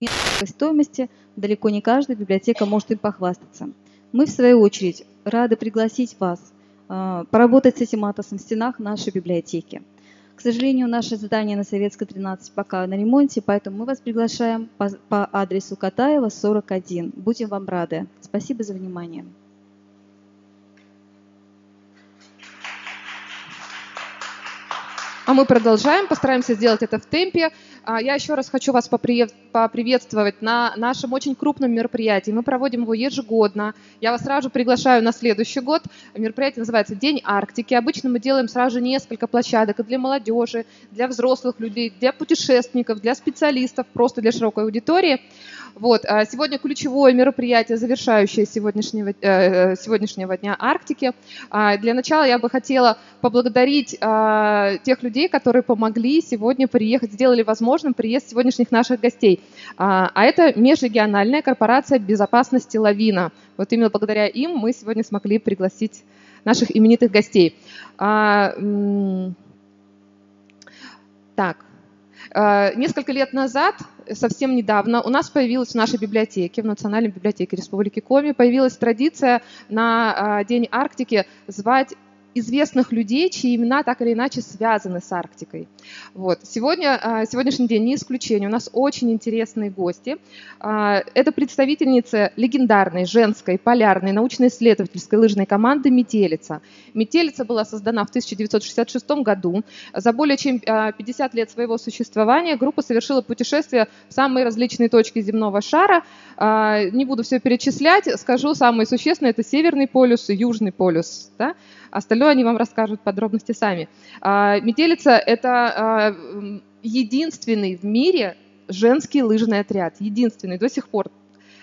низкой стоимости, далеко не каждая библиотека может им похвастаться. Мы, в свою очередь, рады пригласить вас поработать с этим атласом в стенах нашей библиотеки. К сожалению, наше здание на Советской 13 пока на ремонте, поэтому мы вас приглашаем по адресу Катаева, 41. Будем вам рады. Спасибо за внимание. А мы продолжаем, постараемся сделать это в темпе. Я еще раз хочу вас поприветствовать на нашем очень крупном мероприятии. Мы проводим его ежегодно. Я вас сразу же приглашаю на следующий год. Мероприятие называется «День Арктики». Обычно мы делаем сразу же несколько площадок и для молодежи, для взрослых людей, для путешественников, для специалистов, просто для широкой аудитории. Вот. Сегодня ключевое мероприятие, завершающее сегодняшнего дня Арктики. Для начала я бы хотела поблагодарить тех людей, которые помогли сегодня приехать, сделали возможным приезд сегодняшних наших гостей. А это межрегиональная корпорация безопасности «Лавина». Вот именно благодаря им мы сегодня смогли пригласить наших именитых гостей. Так. Несколько лет назад, совсем недавно, у нас появилась в нашей библиотеке, в Национальной библиотеке Республики Коми, появилась традиция на День Арктики звать известных людей, чьи имена так или иначе связаны с Арктикой. Вот. Сегодняшний день не исключение. У нас очень интересные гости. Это представительницы легендарной женской полярной научно-исследовательской лыжной команды «Метелица». «Метелица» была создана в 1966 году. За более чем 50 лет своего существования группа совершила путешествия в самые различные точки земного шара. Не буду все перечислять, скажу самые существенные. Это Северный полюс и Южный полюс. Да? Остальное они вам расскажут подробности сами. «Метелица» — это единственный в мире женский лыжный отряд. Единственный до сих пор.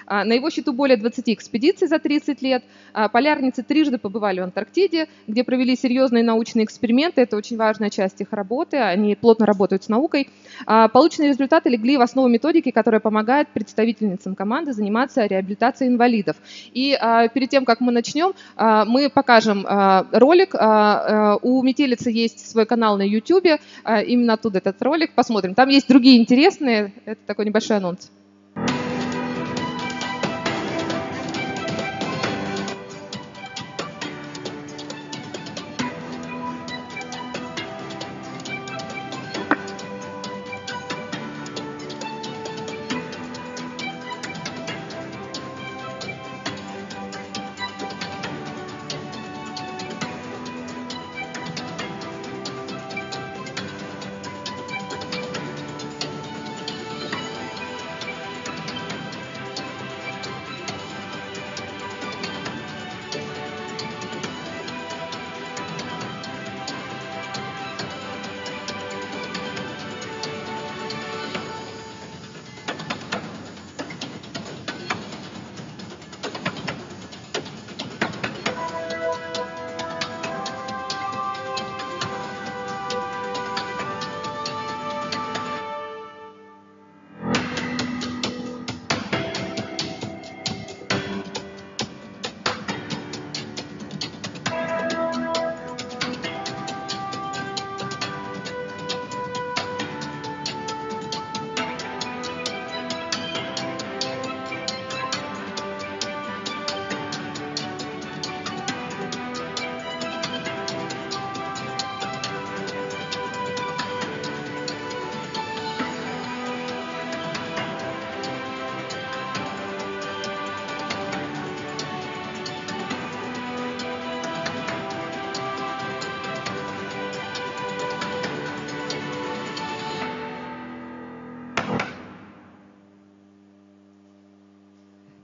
На его счету более 20 экспедиций за 30 лет. Полярницы трижды побывали в Антарктиде, где провели серьезные научные эксперименты. Это очень важная часть их работы. Они плотно работают с наукой. Полученные результаты легли в основу методики, которая помогает представительницам команды заниматься реабилитацией инвалидов. И перед тем, как мы начнем, мы покажем ролик. У «Метелицы» есть свой канал на YouTube. Именно оттуда этот ролик. Посмотрим. Там есть другие интересные. Это такой небольшой анонс.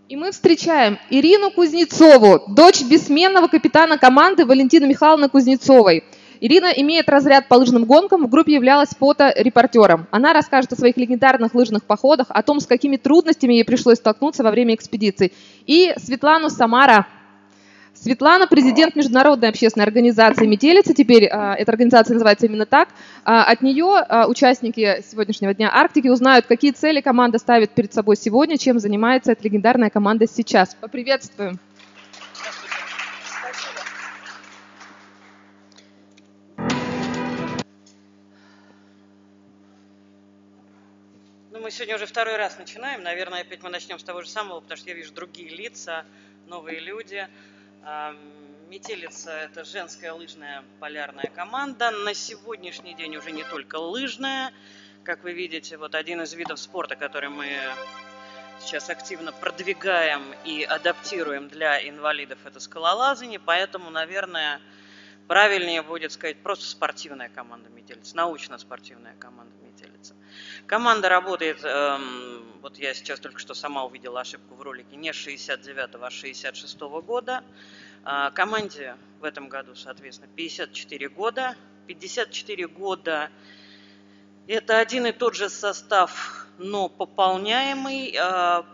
И мы встречаем Ирину Кузнецову, дочь бессменного капитана команды Валентины Михайловны Кузнецовой. Ирина имеет разряд по лыжным гонкам, в группе являлась фоторепортером. Она расскажет о своих легендарных лыжных походах, о том, с какими трудностями ей пришлось столкнуться во время экспедиций. И Светлану Самара. Светлана – президент международной общественной организации «Метелица». Теперь эта организация называется именно так. От нее участники сегодняшнего дня Арктики узнают, какие цели команда ставит перед собой сегодня, чем занимается эта легендарная команда сейчас. Поприветствуем. мы сегодня уже второй раз начинаем. Наверное, опять мы начнем с того же самого, потому что я вижу другие лица, новые люди. Метелица – это женская лыжная полярная команда. На сегодняшний день уже не только лыжная. Как вы видите, вот один из видов спорта, который мы сейчас активно продвигаем и адаптируем для инвалидов, это скалолазание. Поэтому, наверное, правильнее будет сказать просто спортивная команда «Метелица», научно-спортивная команда «Метелица». Команда работает, вот я сейчас только что сама увидела ошибку в ролике, не с 69-го, а с 66-го года. Команде в этом году, соответственно, 54 года. 54 года – это один и тот же состав, но пополняемый.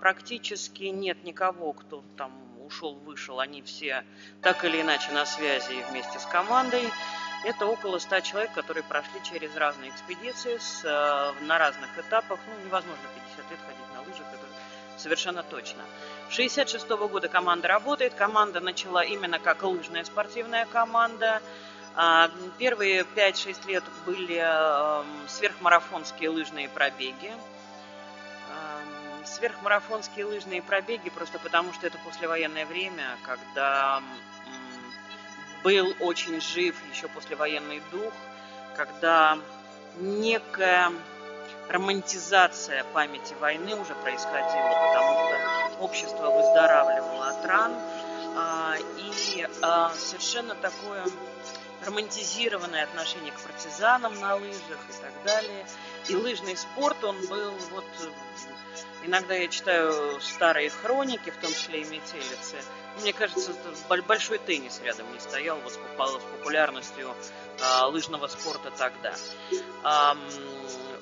Практически нет никого, кто там ушел-вышел. Они все так или иначе на связи и вместе с командой. Это около 100 человек, которые прошли через разные экспедиции на разных этапах. Ну, невозможно 50 лет ходить на лыжах, это совершенно точно. С 1966 года команда работает. Команда начала именно как лыжная спортивная команда. Первые 5-6 лет были сверхмарафонские лыжные пробеги. Сверхмарафонские лыжные пробеги просто потому, что это послевоенное время, когда был очень жив еще послевоенный дух, когда некая романтизация памяти войны уже происходила, потому что общество выздоравливало от ран, и совершенно такое романтизированное отношение к партизанам на лыжах и так далее. И лыжный спорт, он был вот... Иногда я читаю старые хроники, в том числе и «Метелицы». Мне кажется, большой теннис рядом не стоял вот с популярностью лыжного спорта тогда.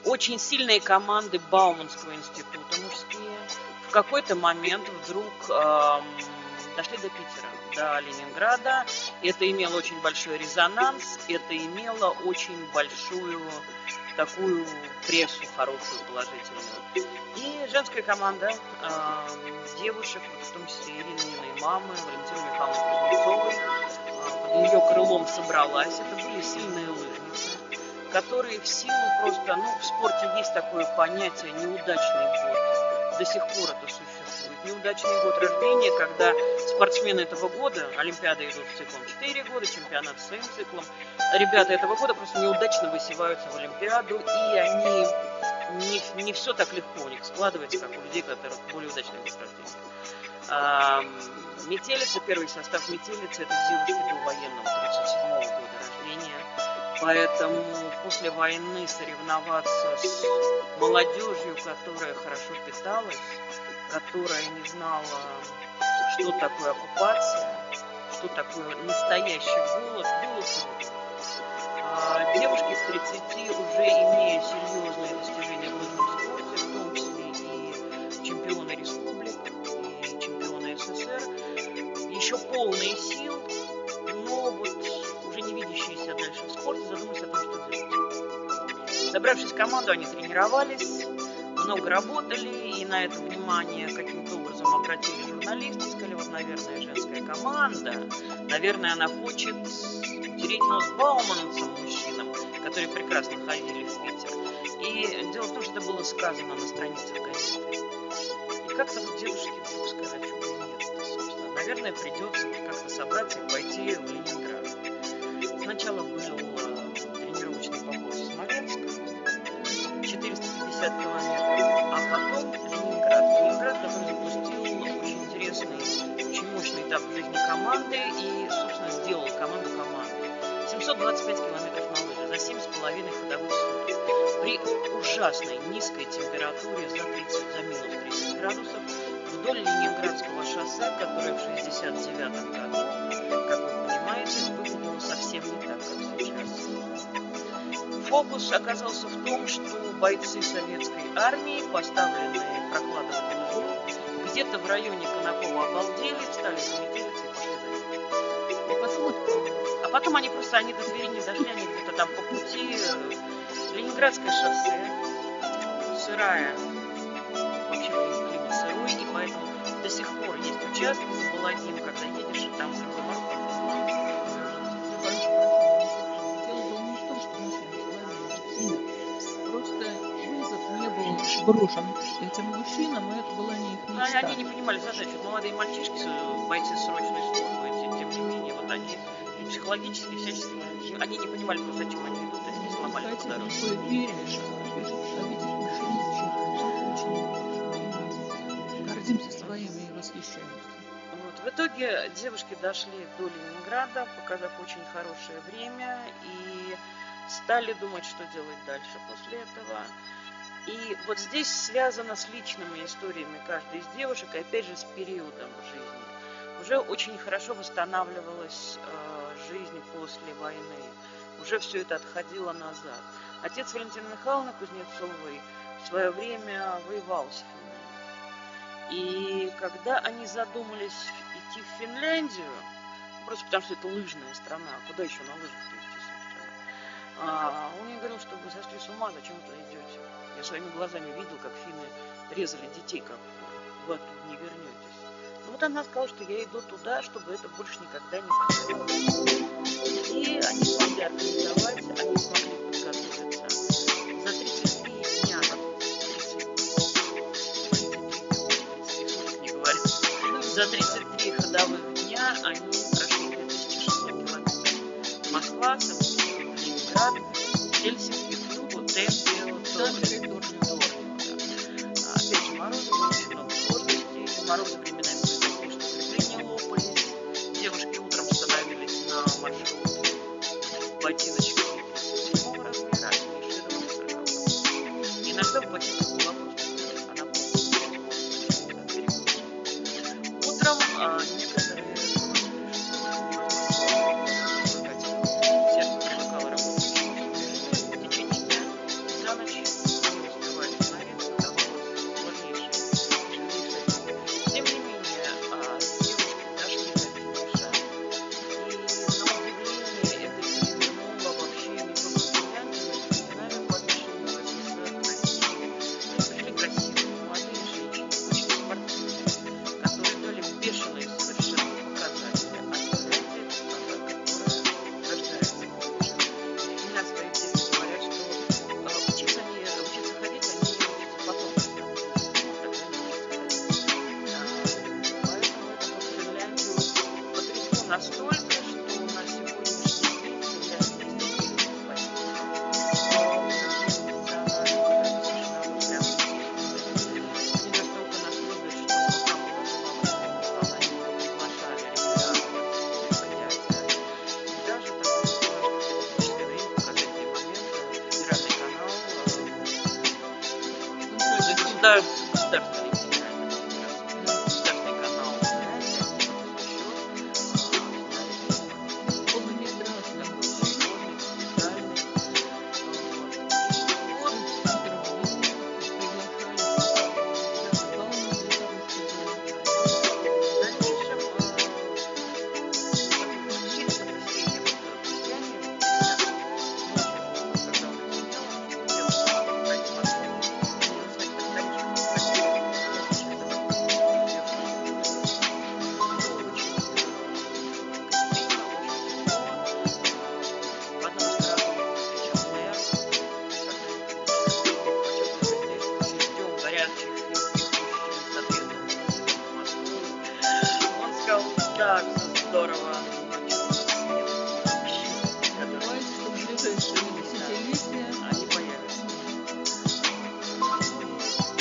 Очень сильные команды Бауманского института мужские в какой-то момент вдруг дошли до Питера, до Ленинграда. Это имело очень большой резонанс, это имело очень большую такую прессу хорошую, положительную. И женская команда девушек, в том числе Ирининой мамы, Валентины Михайловны Кузнецовой, под ее крылом собралась. Это были сильные лыжницы, которые в силу просто, в спорте есть такое понятие «неудачный год». До сих пор это существует. Неудачный год рождения, когда спортсмены этого года, Олимпиады идут с циклом 4 года, чемпионат с своим циклом, ребята этого года просто неудачно высеваются в Олимпиаду, и они не все так легко у них складывается, как у людей, которые более удачные год рождения. Метелица, первый состав Метелицы, это девушки до военного 37-го года рождения. Поэтому после войны соревноваться с молодежью, которая хорошо питалась, которая не знала, что такое оккупация, что такое настоящий голод, было трудно. Девушки к 30, уже имея серьезные достижения в лыжном спорте, в том числе и чемпионы республик, и чемпионы СССР, еще полные сил, но вот уже не видящиеся дальше в спорте, задумались о том, что делать. Собравшись в команду, они тренировались, много работали, и на это внимание каким-то образом обратили журналисты, сказали, вот, наверное, женская команда, наверное, она хочет утереть нос Бауманцам, мужчинам, которые прекрасно ходили в Питер. И дело в том, что это было сказано на страницах газеты. И как-то вот девушки вдруг сказали, что бы нет-то, собственно. Наверное, придется как-то собраться и пойти в Ленинград. Сначала был тренировочный поход в Смоленск, 450 километров, а потом Ленинград. Ленинград, который запустил очень интересный, очень мощный этап в жизни команды и, собственно, сделал команду командой. 725 километров на лыжах за 7,5 ходовых суток. При ужасной низкой температуре за минус 30 градусов вдоль Ленинградского шоссе, которое в 1969 году, как вы понимаете, выглядело совсем не так, как сейчас. Фокус оказался в том, что бойцы советской армии, поставленные прокладывать лыжню, где-то в районе Конакова обалдели, встали за Метелицей и пошли за ним. А потом они до Твери не дошли, они где-то там по пути, Ленинградское шоссе, сырая, вообще климат сырой, и поэтому до сих пор есть участки за Балагим, когда едешь, и там такой мороз. Дело не в том, что мы с вами просто вызов не был брошен этим мужчинам, и это была не их Ну, мечта. они не понимали задачу. Молодые мальчишки, бойцы срочной службы, тем не менее, вот они и психологически, всячески, они не понимали, просто, зачем они идут, и они сломали по Хотя дороге. такое веришь, а видишь очень гордимся своим и восхищаемся. Вот. В итоге девушки дошли до Ленинграда, показав очень хорошее время, и стали думать, что делать дальше после этого. И вот здесь связано с личными историями каждой из девушек, и опять же с периодом жизни. Уже очень хорошо восстанавливалась жизнь после войны. Уже все это отходило назад. Отец Валентины Михайловны Кузнецовой в свое время воевал с Финляндией. И когда они задумались идти в Финляндию, просто потому что это лыжная страна, а куда еще на лыжах-то идти, собственно, он мне говорил, что вы сошли с ума, зачем вы туда идете? Я своими глазами видел, как финны резали детей, как вы оттуда не вернетесь. Ну вот она сказала, что я иду туда, чтобы это больше никогда не повторялось. И они смогли организовать, они смогли подготовиться. За 33 дня, 33 за 33 ходовых дня они прошли 2600 километров. Москва, Санкт-Петербург, Ленинград, Хельсинки, Флюгу, Темпе, опять же, морозы были, много сложностей, морозы временами были такие, что крепления лопались, девушки утром становились на маршрут в ботиночках 37 размера, они шли до 40. Иногда в ботинках была просто она полностью. Утром некоторые сердце привыкало работать в течение дня, за ночь они успевали становиться, оставалось сложнейшее, тяжелейшее. Тем не менее, девушки дошли до финиша, и на удивление это перевернуло вообще не только Финляндию, но и Скандинавию по отношению к СССР, к России. Пришли красивые, молодые женщины, очень спортивные, которые дали бешеные совершенно показатели. А Финляндия – это страна, которая рождается молодежью. Меня свои дети говорят, что учиться ходить, они учатся потом, когда они учатся ходить. Поэтому это вот Финляндию потрясло настолько, что на сегодняшний день Финляндия изменилась в позиции. Они настолько настроились, что пока была жива Валентина Михайловна, они его приглашали регулярно на мероприятия. И даже такое специфическое время, показательный момент, федеральный канал, государственный канал Финляндии, Полнометражный, такой серьезный, документальный. Вот. В дальнейшем сильно потрясение крестьяне, ночью, когда уже темнело, девушка пройти машину, своих представителей спросили, в одном из городов встречал мэр, ждем горячих финских мужчин с отрезанными в Москву. Он сказал, да, все здорово, но что-то нет мужчин, которые Давайте, чтобы ближайшие десятилетия они появятся.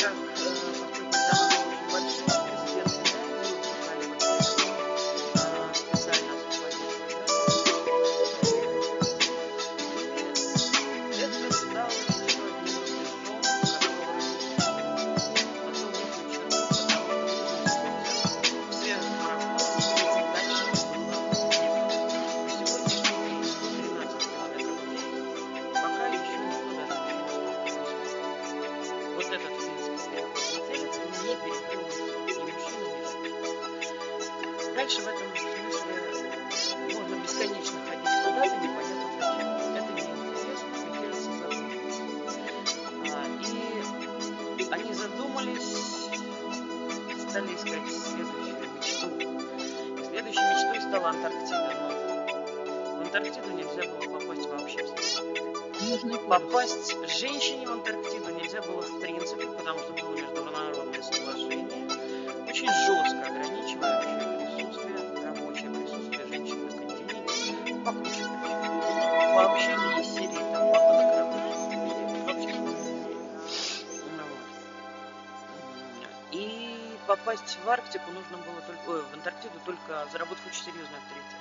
Как, поскольку экзамен был очень большой, президент Финляндии Михаил Васильевич специально освободил свой график. Это стало еще одним рубежом, который подвел некую черту, потому что нужно вспомнить все марафоны, двигаться дальше было некуда. На сегодняшний день 113 километров в день, пока еще никто даже не успел. Вот этот финский переход метелицы не перекрыл ни мужчина, ни женщина. Дальше в этом смысле можно бесконечно ходить куда-то, непонятно зачем. Это неинтересно, метелица задумалась. И они задумались, стали искать следующую мечту. И следующей мечтой стала Антарктида. Но в Антарктиду нельзя было попасть вообще в случае. Южный полюс. попасть женщине в Антарктиду нельзя было в принципе, потому что было международное соглашение, очень жестко ограничивающее присутствие, рабочее присутствие женщин на континенте по куче причин. Вообще не из серии там папа на корабле. Вообще. Ну вот. И попасть в Арктику нужно было только, в Антарктиду только заработав очень серьезный авторитет.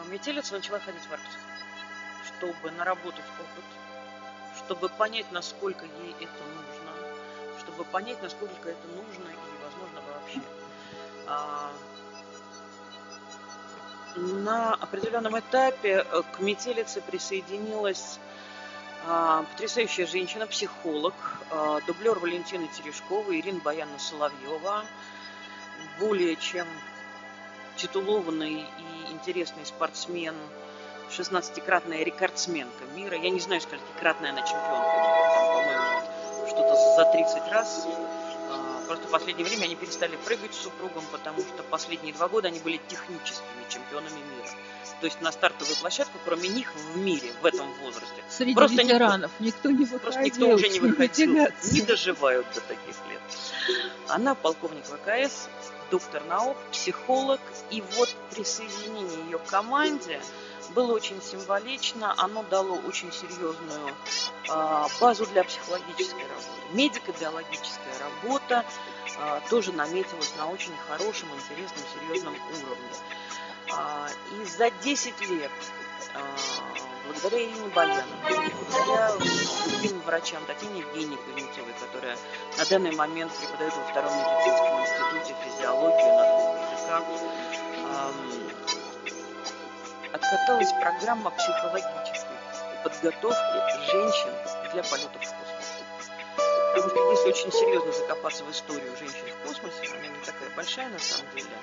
Метелица начала ходить в Арктику, чтобы наработать опыт, чтобы понять, насколько ей это нужно, чтобы понять, насколько это нужно и возможно вообще. На определенном этапе к метелице присоединилась потрясающая женщина, психолог, дублер Валентины Терешковой, Ирина Баяновна Соловьева, более чем титулованный и интересный спортсмен, 16-кратная рекордсменка мира. Я не знаю, сколькикратная она чемпионка мира, там, по-моему, что-то за 30 раз. Просто в последнее время они перестали прыгать с супругом, потому что последние 2 года они были техническими чемпионами мира. То есть на стартовую площадку, кроме них в мире, в этом возрасте, Среди просто ветеранов никто не выходил. Просто никто уже не выходил, тягаться. не доживают до таких лет. Она полковник ВКС, доктор наук, психолог. И вот присоединение ее к команде было очень символично. Оно дало очень серьезную базу для психологической работы. Медико-биологическая работа тоже наметилась на очень хорошем, интересном, серьезном уровне. И за 10 лет, благодаря Ирине Баяновой, благодаря другим врачам, Татьяне Евгеньевне Кузнецовой, которая на данный момент преподает во Втором медицинском институте физиологию на 2 языках, откаталась программа психологической подготовки женщин для полетов в космос. Потому что если очень серьезно закопаться в историю женщин в космосе, она не такая большая на самом деле,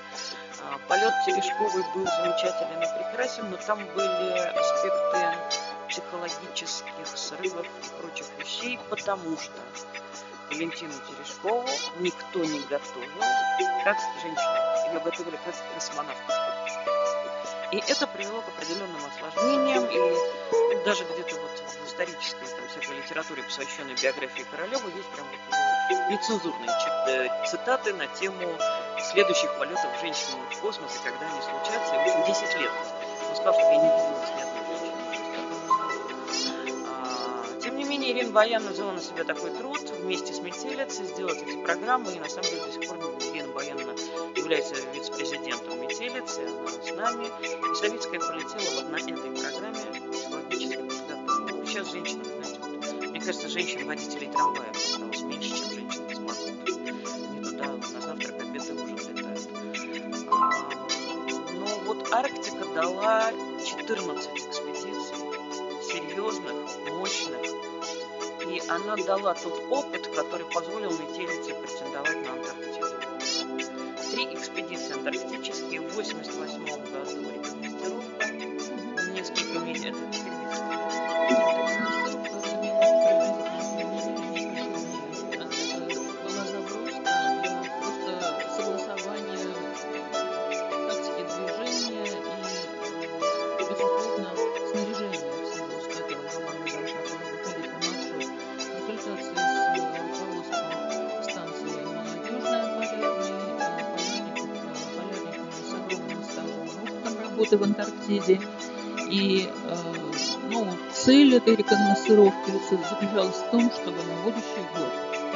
полет Терешковой был замечателен и прекрасен, но там были аспекты психологических срывов и прочих вещей, потому что Валентину Терешкову никто не готовил как женщину. Ее готовили как космонавту. И это привело к определенным осложнениям, и даже где-то вот в исторической там, всякой литературе, посвященной биографии Королева, есть прям вот нецензурные цитаты на тему следующих полетов женщин в космос, и когда они случатся. И, в общем, 10 лет. Он сказал, что я не видела ни одной женщины. Тем не менее, Ирина Баяновна взяла на себя такой труд вместе с метелицей сделать эти программы, и на самом деле до сих пор Ирина Баяновна является вице-президентом метелицы, она с нами. И Савицкая полетела вот на этой программе психологической подготовки. Ну, сейчас женщины, знаете, вот, мне кажется, женщин-водителей трамваев осталось меньше, чем женщин-космонавтов. Они туда на завтрак, обед и ужин летают. Но вот Арктика дала 14 экспедиций, серьезных, мощных, и она дала тот опыт, который позволил метелице претендовать на Антарктиду. 3 экспедиции антарктические в 1988 году рекогностировка, несколько месяцев. Была заброска, просто согласование тактики движения и, безусловно, снаряжение всего, с которым команда должна была выходить на маршрут. Консультации с руководством станции «Молодежная» полярниками с огромным стажем и опытом работы в Антарктиде. И цель этой рекогносцировки заключалась в том, чтобы на будущий год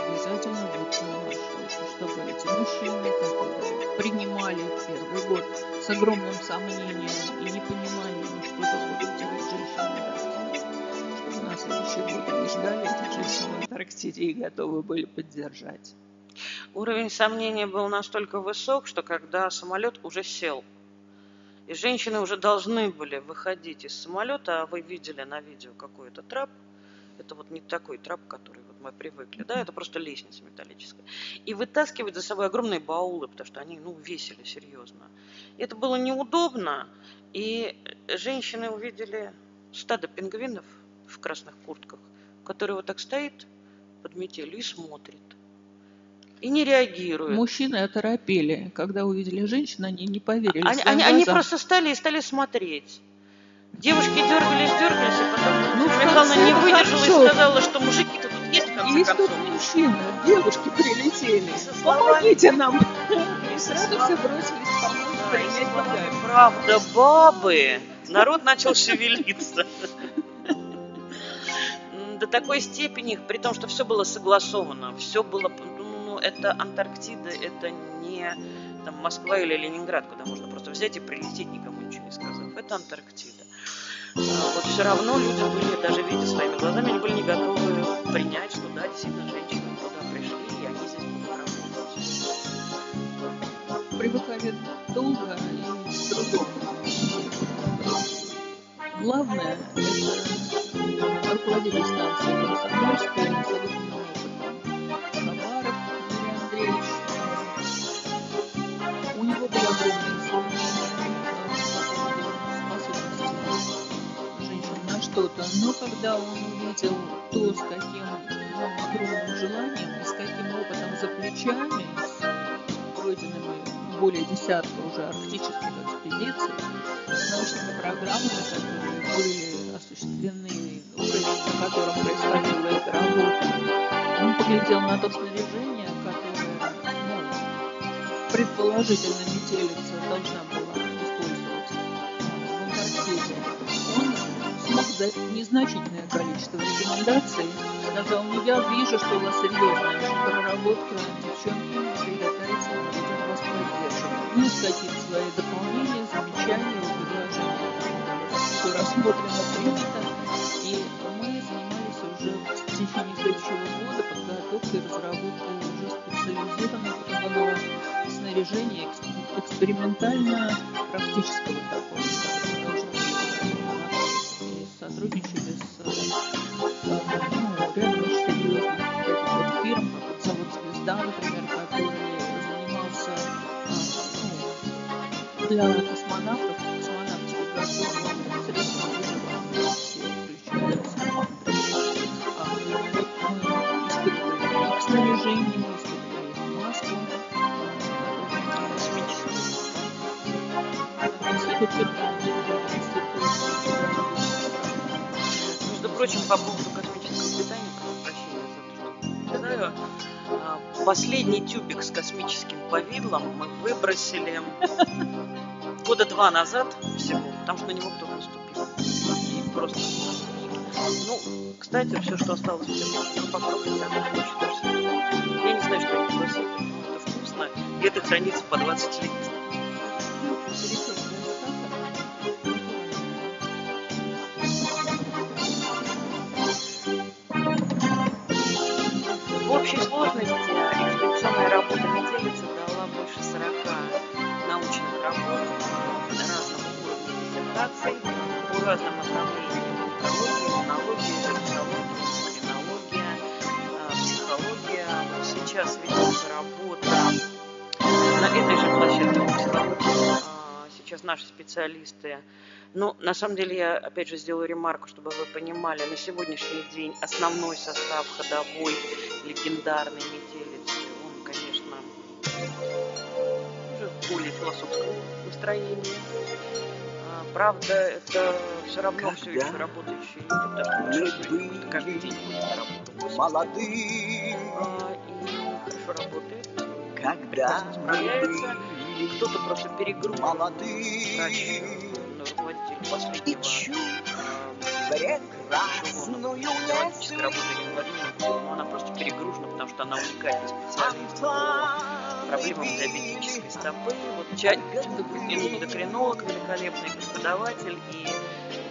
обязательно выйти на маршрут, чтобы эти мужчины, которые принимали в первый год с огромным сомнением и не понимали, что будут делать женщины в Антарктиде, чтобы на следующий год они ждали этих женщин в Антарктиде и готовы были поддержать. Уровень сомнения был настолько высок, что когда самолет уже сел, и женщины уже должны были выходить из самолета, а вы видели на видео какой-то трап, это вот не такой трап, который вот мы привыкли, да, это просто лестница металлическая, и вытаскивать за собой огромные баулы, потому что они, весили серьезно. И это было неудобно, и женщины увидели стадо пингвинов в красных куртках, которые вот так стоит под метелью и смотрит. И не реагируют. Мужчины оторопели. Когда увидели женщин, они не поверили своим Они глазам. просто стали смотреть. Девушки дергались, и потом что? сказала, что мужики-то тут есть, в конце Есть тут концов. мужчины, девушки прилетели. Со словами. Помогите нам. И Со сразу все словами. бросились помочь, Да, и принять словами подарок. правда бабы. Народ начал шевелиться. До такой степени, при том, что все было согласовано, все было, ну, это Антарктида, это не там, Москва или Ленинград, куда можно просто взять и прилететь, никому ничего не сказав. Это Антарктида. Вот все равно люди были, даже видя своими глазами, они были не готовы принять, что да, действительно, женщины туда пришли, и они здесь будут работать. Привыкали долго и с трудом. Главное, это руководитель станции Комсомольская с огромным опытом. Хабаров Юрий Андреевич. У него было огромное исследование по поводу способности женщин на что-то. Но когда он увидел то, с каким огромным желанием и с каким опытом за плечами, с пройденными более десятка уже арктических экспедиций, с научными программами, которые были осуществлены, уровень, на котором происходила эта работа, он поглядел на то снаряжение, которое, предположительно, метелица должна была использовать в Антарктиде. Он смог дать незначительное количество рекомендаций. Сказал, я вижу, что у вас серьезная очень проработка, девчонки, приготовиться, мы будем вас поддерживать. Ну, какие-то свои дополнения, замечания, предложения. Все рассмотрено, принято. И мы занимались уже в течение следующего года подготовкой и разработкой уже специализированного снаряжения экспериментально-практического такого, которое мы должны были и сотрудничали с рядом очень серьезных фирм, как завод «Звезда», например, который занимался для космонавтов, космонавтских готовых средств выживания. Все включались. Мы испытывали их снаряжение, мы испытывали их маску. Между прочим, по поводу космического питания, прошу прощения за то, что напоминаю, последний тюбик с космическим повидлом мы выбросили года 2 назад всего, потому что на него кто-то наступил. И просто... Ну, кстати, все, что осталось в тюбике, мы попробуем, так очень даже съедим. Я не знаю, что это было, но это вкусно, и это хранится по 20 лет. В общей сложности экспедиционная работа метелицы дала больше 40 научных работ разного уровня диссертаций по разным направлениям: экология, этнология, вирусология, эндокринология, психология. Сейчас ведется работа на этой же площадке по психологии. Сейчас наши специалисты. Но на самом деле я опять же сделаю ремарку, чтобы вы понимали, на сегодняшний день основной состав ходовой легендарной метелицы, он, конечно, уже в более философском настроении. Правда, это все равно все еще работающие люди, потому что большинство из них каждый день ходят на работу. Молодым, и хорошо работает, когда прекрасно справляется. Кто-то просто перегружен. молодым, Врач, руководитель последнего прекрасную психологической работы Владимира, она просто перегружена, потому что она уникальный специалист по проблемам диабетической стопы. Вот эндокринолог, великолепный преподаватель, и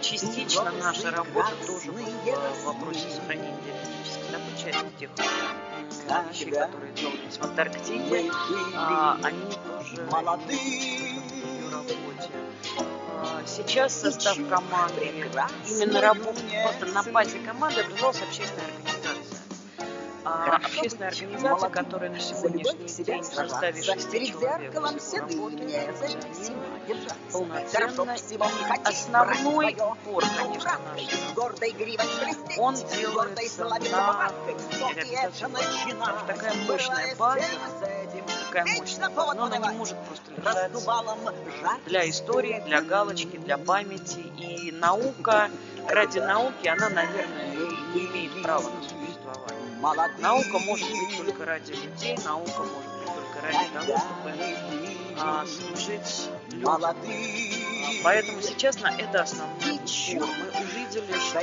частично наша работа тоже в вопросе сохранения диабетической стопы, часть тех вещей, которые делались в Антарктиде, они тоже в ее работе. Сейчас состав команды, именно работа, просто на базе команды образовалась общественная организация. Общественная организация, которая на сегодняшний день в составе 6 человек работает полноценно. И основной упор, конечно, наш, он делается на реализацию. Потому что такая мощная база, но она не может просто лежать для истории, для галочки, для памяти. И наука ради науки, она, наверное, не имеет права на существование. Наука может быть только ради людей, наука может быть только ради того, чтобы служить людям. Поэтому сейчас на это основной упор. Мы увидели, что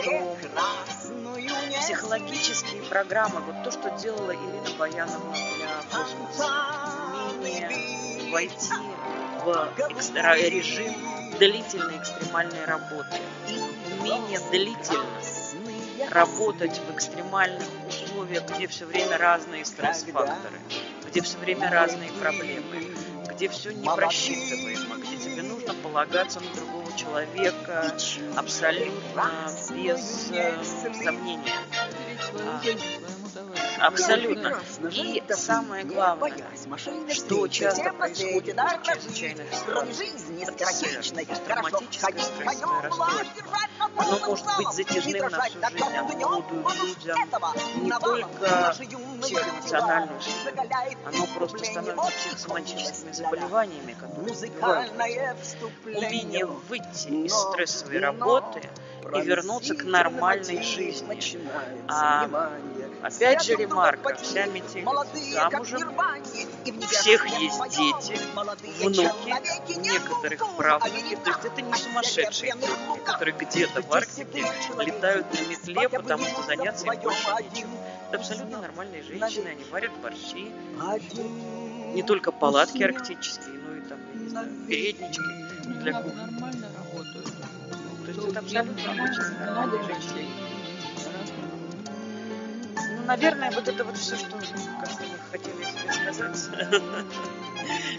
психологические программы, вот то, что делала Ирина Баянова для космоса, умение войти в режим длительной экстремальной работы, умение длительно работать в экстремальных условиях, где все время разные стресс-факторы, где все время разные проблемы, где все непросчитываемо, где тебе нужно полагаться на другого человека абсолютно без сомнения. Абсолютно. И самое главное, что часто происходит в чрезвычайных ситуациях, это посттравматическое стрессовое расстройство. Оно может быть затяжным на всю жизнь, оно орудует людям не только психоэмоциональную сферу, оно просто становится психосоматическими заболеваниями, которые убивают. Умение выйти из стрессовой работы и вернуться к нормальной жизни. Опять же ремарка, вся метелица замужем, у всех есть дети, внуки, у некоторых правнуки, то есть это не сумасшедшие люди, которые где-то в Арктике летают на метле, потому что заняться им больше нечем. Это абсолютно нормальные женщины, они варят борщи, не только палатки арктические, но и там, я не знаю, переднички для кухни. Нормально работают. То есть это абсолютно обычные нормальные женщины. Наверное, вот это вот все, что как-то мы хотели себе сказать.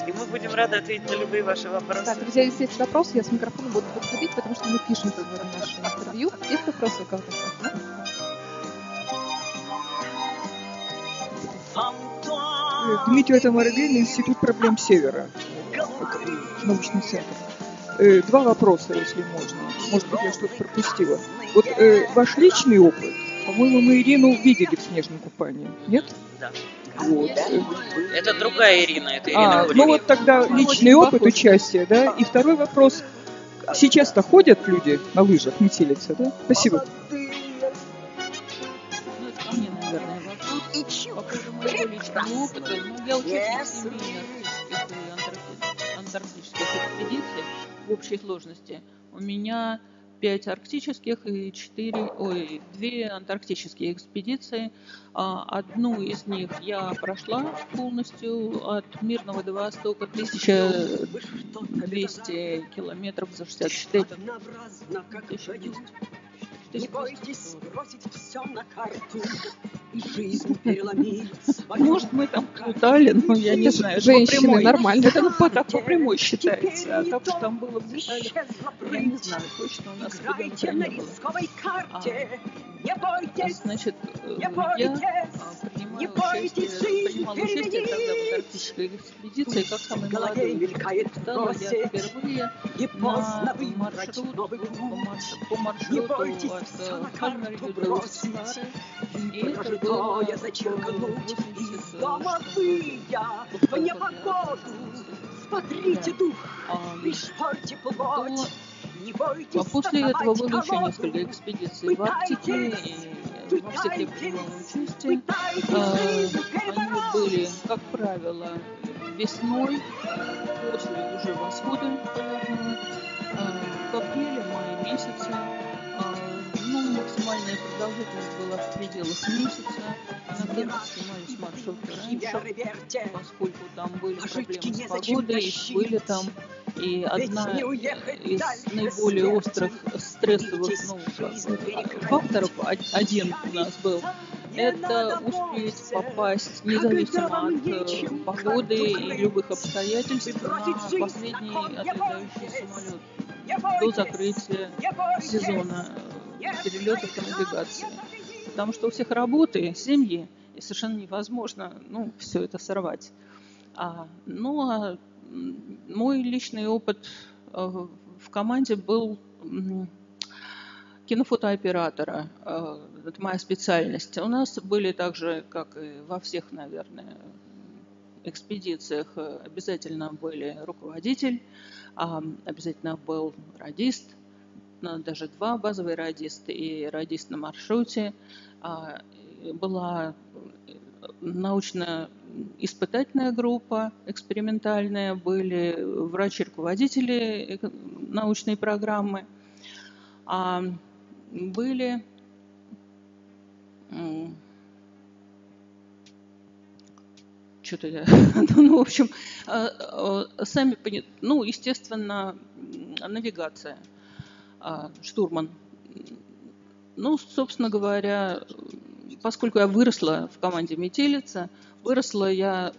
И мы будем рады ответить на любые ваши вопросы. Да, друзья, если есть вопросы, я с микрофоном буду подходить, потому что мы пишем наше интервью. Есть вопросы у кого-то? Дмитрий Тамарелин, Институт проблем Севера, научный центр. Два вопроса, если можно. Может быть, я что-то пропустила. Вот ваш личный опыт, по-моему, мы Ирину видели в снежном купании, нет? Да. Вот. Это другая Ирина, это Ирина Гурьева. Ну вот тогда личный опыт участия, да? И второй вопрос. Сейчас-то ходят люди на лыжах, метелица, да? Спасибо. Ну, это ко мне, наверное, вопрос. По поводу моего личного опыта, я участник 7 арктических и антарктических экспедиций в общей сложности. У меня 5 арктических и 2 антарктические экспедиции. Одну из них я прошла полностью от Мирного до Востока, 1200 километров за 64. 1200. Не бойтесь бросить все на карту и жизнь переломить. Может, мы там плутали, но я не знаю. Женщины, нормально. Это так по прямой считается. А так что там было в деталях, я не знаю. Точно у нас ребенка не было. Не бойтесь, значит, я принимала участие тогда в антарктической экспедиции, как самый молодой. Стала я впервые по маршруту от Хальмарью до Сахары. И это было из дома выйдя в непогоду. Смотрите дух, пришпорьте плоть. А после этого было еще несколько экспедиций в Арктике, и во всех я принимала участие. Они были, как правило, весной, после уже восхода полярного, в апреле-мае месяце. Максимальная продолжительность была в пределах месяца. Иногда снимались маршруты раньше, поскольку там были проблемы с погодой, их были там. И одна из наиболее острых стрессовых факторов, один у нас был, это успеть попасть, независимо от погоды и любых обстоятельств, на последний отлетающий самолет до закрытия сезона перелетов и навигации. Потому что у всех работы, семьи, и совершенно невозможно все это сорвать. Мой личный опыт в команде был кинофотооператора. Это моя специальность. У нас были также, как и во всех, наверное, экспедициях, обязательно были руководитель, обязательно был радист, даже 2 базовые радиста и радист на маршруте. Была научно-испытательная группа, экспериментальная, были врачи-руководители научной программы, были что-то я, в общем, сами, естественно, навигация, штурман. Собственно говоря, поскольку я выросла в команде «Метелица», я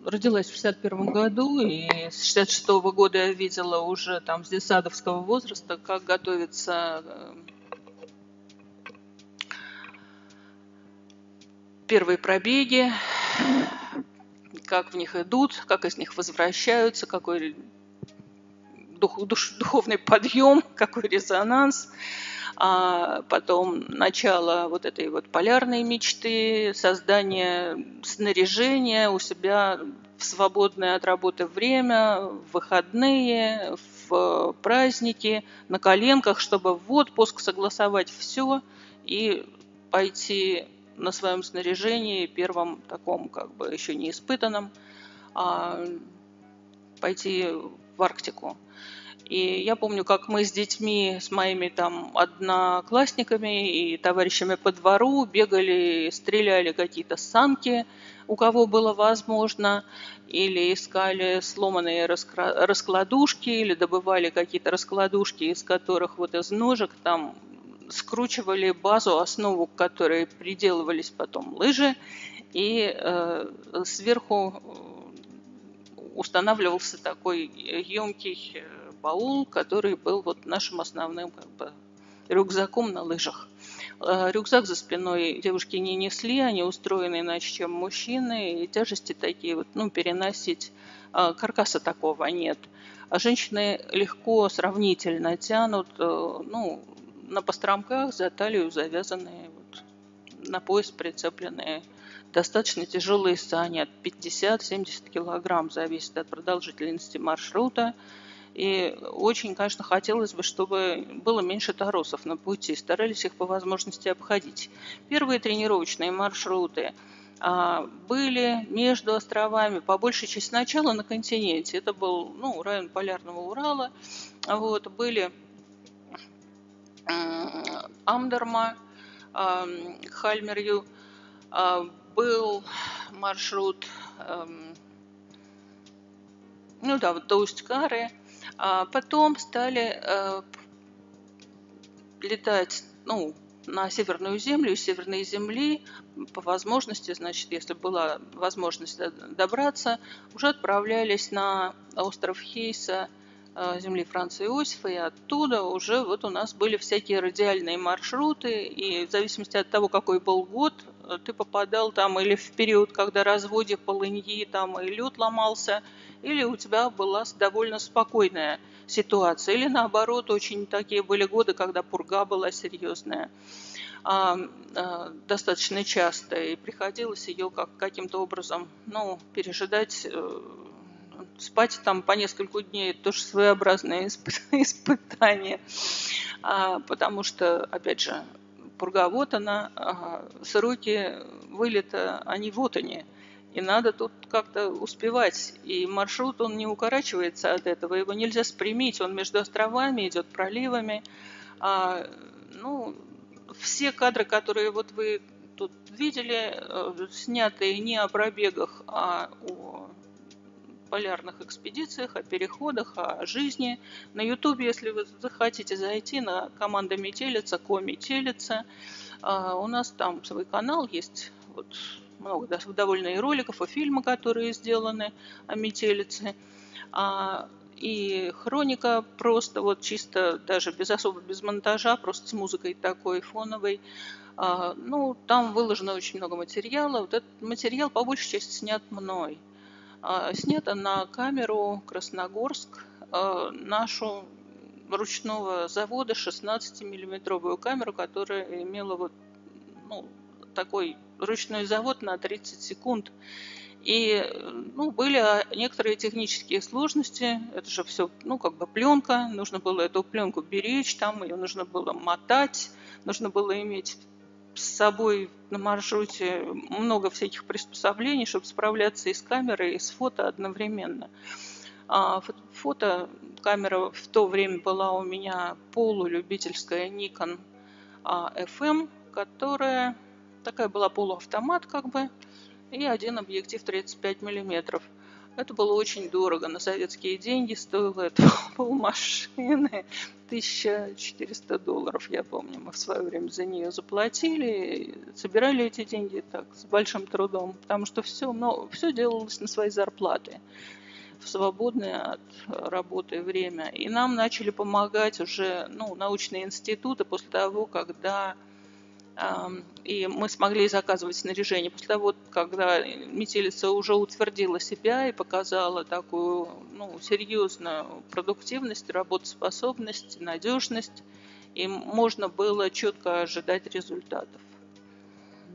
родилась в 61 году, и с 66 года я видела уже там с детсадовского возраста, как готовятся первые пробеги, как в них идут, как из них возвращаются, какой духовный подъем, какой резонанс. Потом начало вот этой вот полярной мечты, создание снаряжения у себя в свободное от работы время, в выходные, в праздники, на коленках, чтобы в отпуск согласовать все и пойти на своем снаряжении, первом таком еще не испытанном, пойти в Арктику. И я помню, как мы с детьми, с моими там одноклассниками и товарищами по двору бегали, стреляли какие-то санки, у кого было возможно, или искали сломанные раскладушки, или добывали какие-то раскладушки, из которых вот из ножек там скручивали базу, основу, к которой приделывались потом лыжи, и сверху устанавливался такой емкий баул, который был вот нашим основным рюкзаком на лыжах. Рюкзак за спиной девушки не несли, они устроены иначе, чем мужчины, и тяжести такие вот, переносить каркаса такого нет. А женщины легко сравнительно тянут, на постромках за талию завязанные, на пояс прицепленные достаточно тяжелые сани, от 50-70 килограмм, зависит от продолжительности маршрута. И очень, конечно, хотелось бы, чтобы было меньше торосов на пути. Старались их по возможности обходить. Первые тренировочные маршруты были между островами, по большей части сначала на континенте. Это был район Полярного Урала. Были Амдерма, Хальмерью, был маршрут до Усть-Кары. Потом стали летать на Северную Землю, из Северной Земли по возможности, если была возможность добраться, уже отправлялись на остров Хейса, земли Франца Иосифа, и оттуда уже у нас были всякие радиальные маршруты, и в зависимости от того, какой был год, ты попадал там или в период, когда разводе полыньи, там и лед ломался, или у тебя была довольно спокойная ситуация, или наоборот, очень такие были годы, когда пурга была серьезная, достаточно часто, и приходилось ее каким-то образом пережидать. Спать там по несколько дней – это тоже своеобразное испытание, потому что, опять же, пурга вот она, сроки вылета, они вот они, и надо тут как-то успевать, и маршрут, он не укорачивается от этого, его нельзя спрямить, он между островами идет проливами. Все кадры, которые вы тут видели, снятые не о пробегах, а о полярных экспедициях, о переходах, о жизни. На Ютубе, если вы захотите зайти на команда Метелица, Кометелица, у нас там свой канал есть, много довольно и роликов, и фильмы, которые сделаны о Метелице. И хроника просто чисто, даже без монтажа, просто с музыкой такой фоновой. Там выложено очень много материала. Этот материал по большей части снят мной. Снято на камеру Красногорск, нашу ручного завода 16-миллиметровую камеру, которая имела такой ручной завод на 30 секунд. И были некоторые технические сложности. Это же все, пленка. Нужно было эту пленку беречь, там ее нужно было мотать, нужно было иметь с собой на маршруте много всяких приспособлений, чтобы справляться и с камерой, и с фото одновременно. Фотокамера в то время была у меня полулюбительская Nikon FM, которая такая была полуавтомат и один объектив 35 миллиметров. Это было очень дорого. На советские деньги стоило это полмашины, $1400, я помню. Мы в свое время за нее заплатили, собирали эти деньги так, с большим трудом, потому что все делалось на свои зарплаты, в свободное от работы время. И нам начали помогать уже научные институты после того, когда и мы смогли заказывать снаряжение. После того, когда метелица уже утвердила себя и показала такую серьезную продуктивность, работоспособность, надежность, и можно было четко ожидать результатов.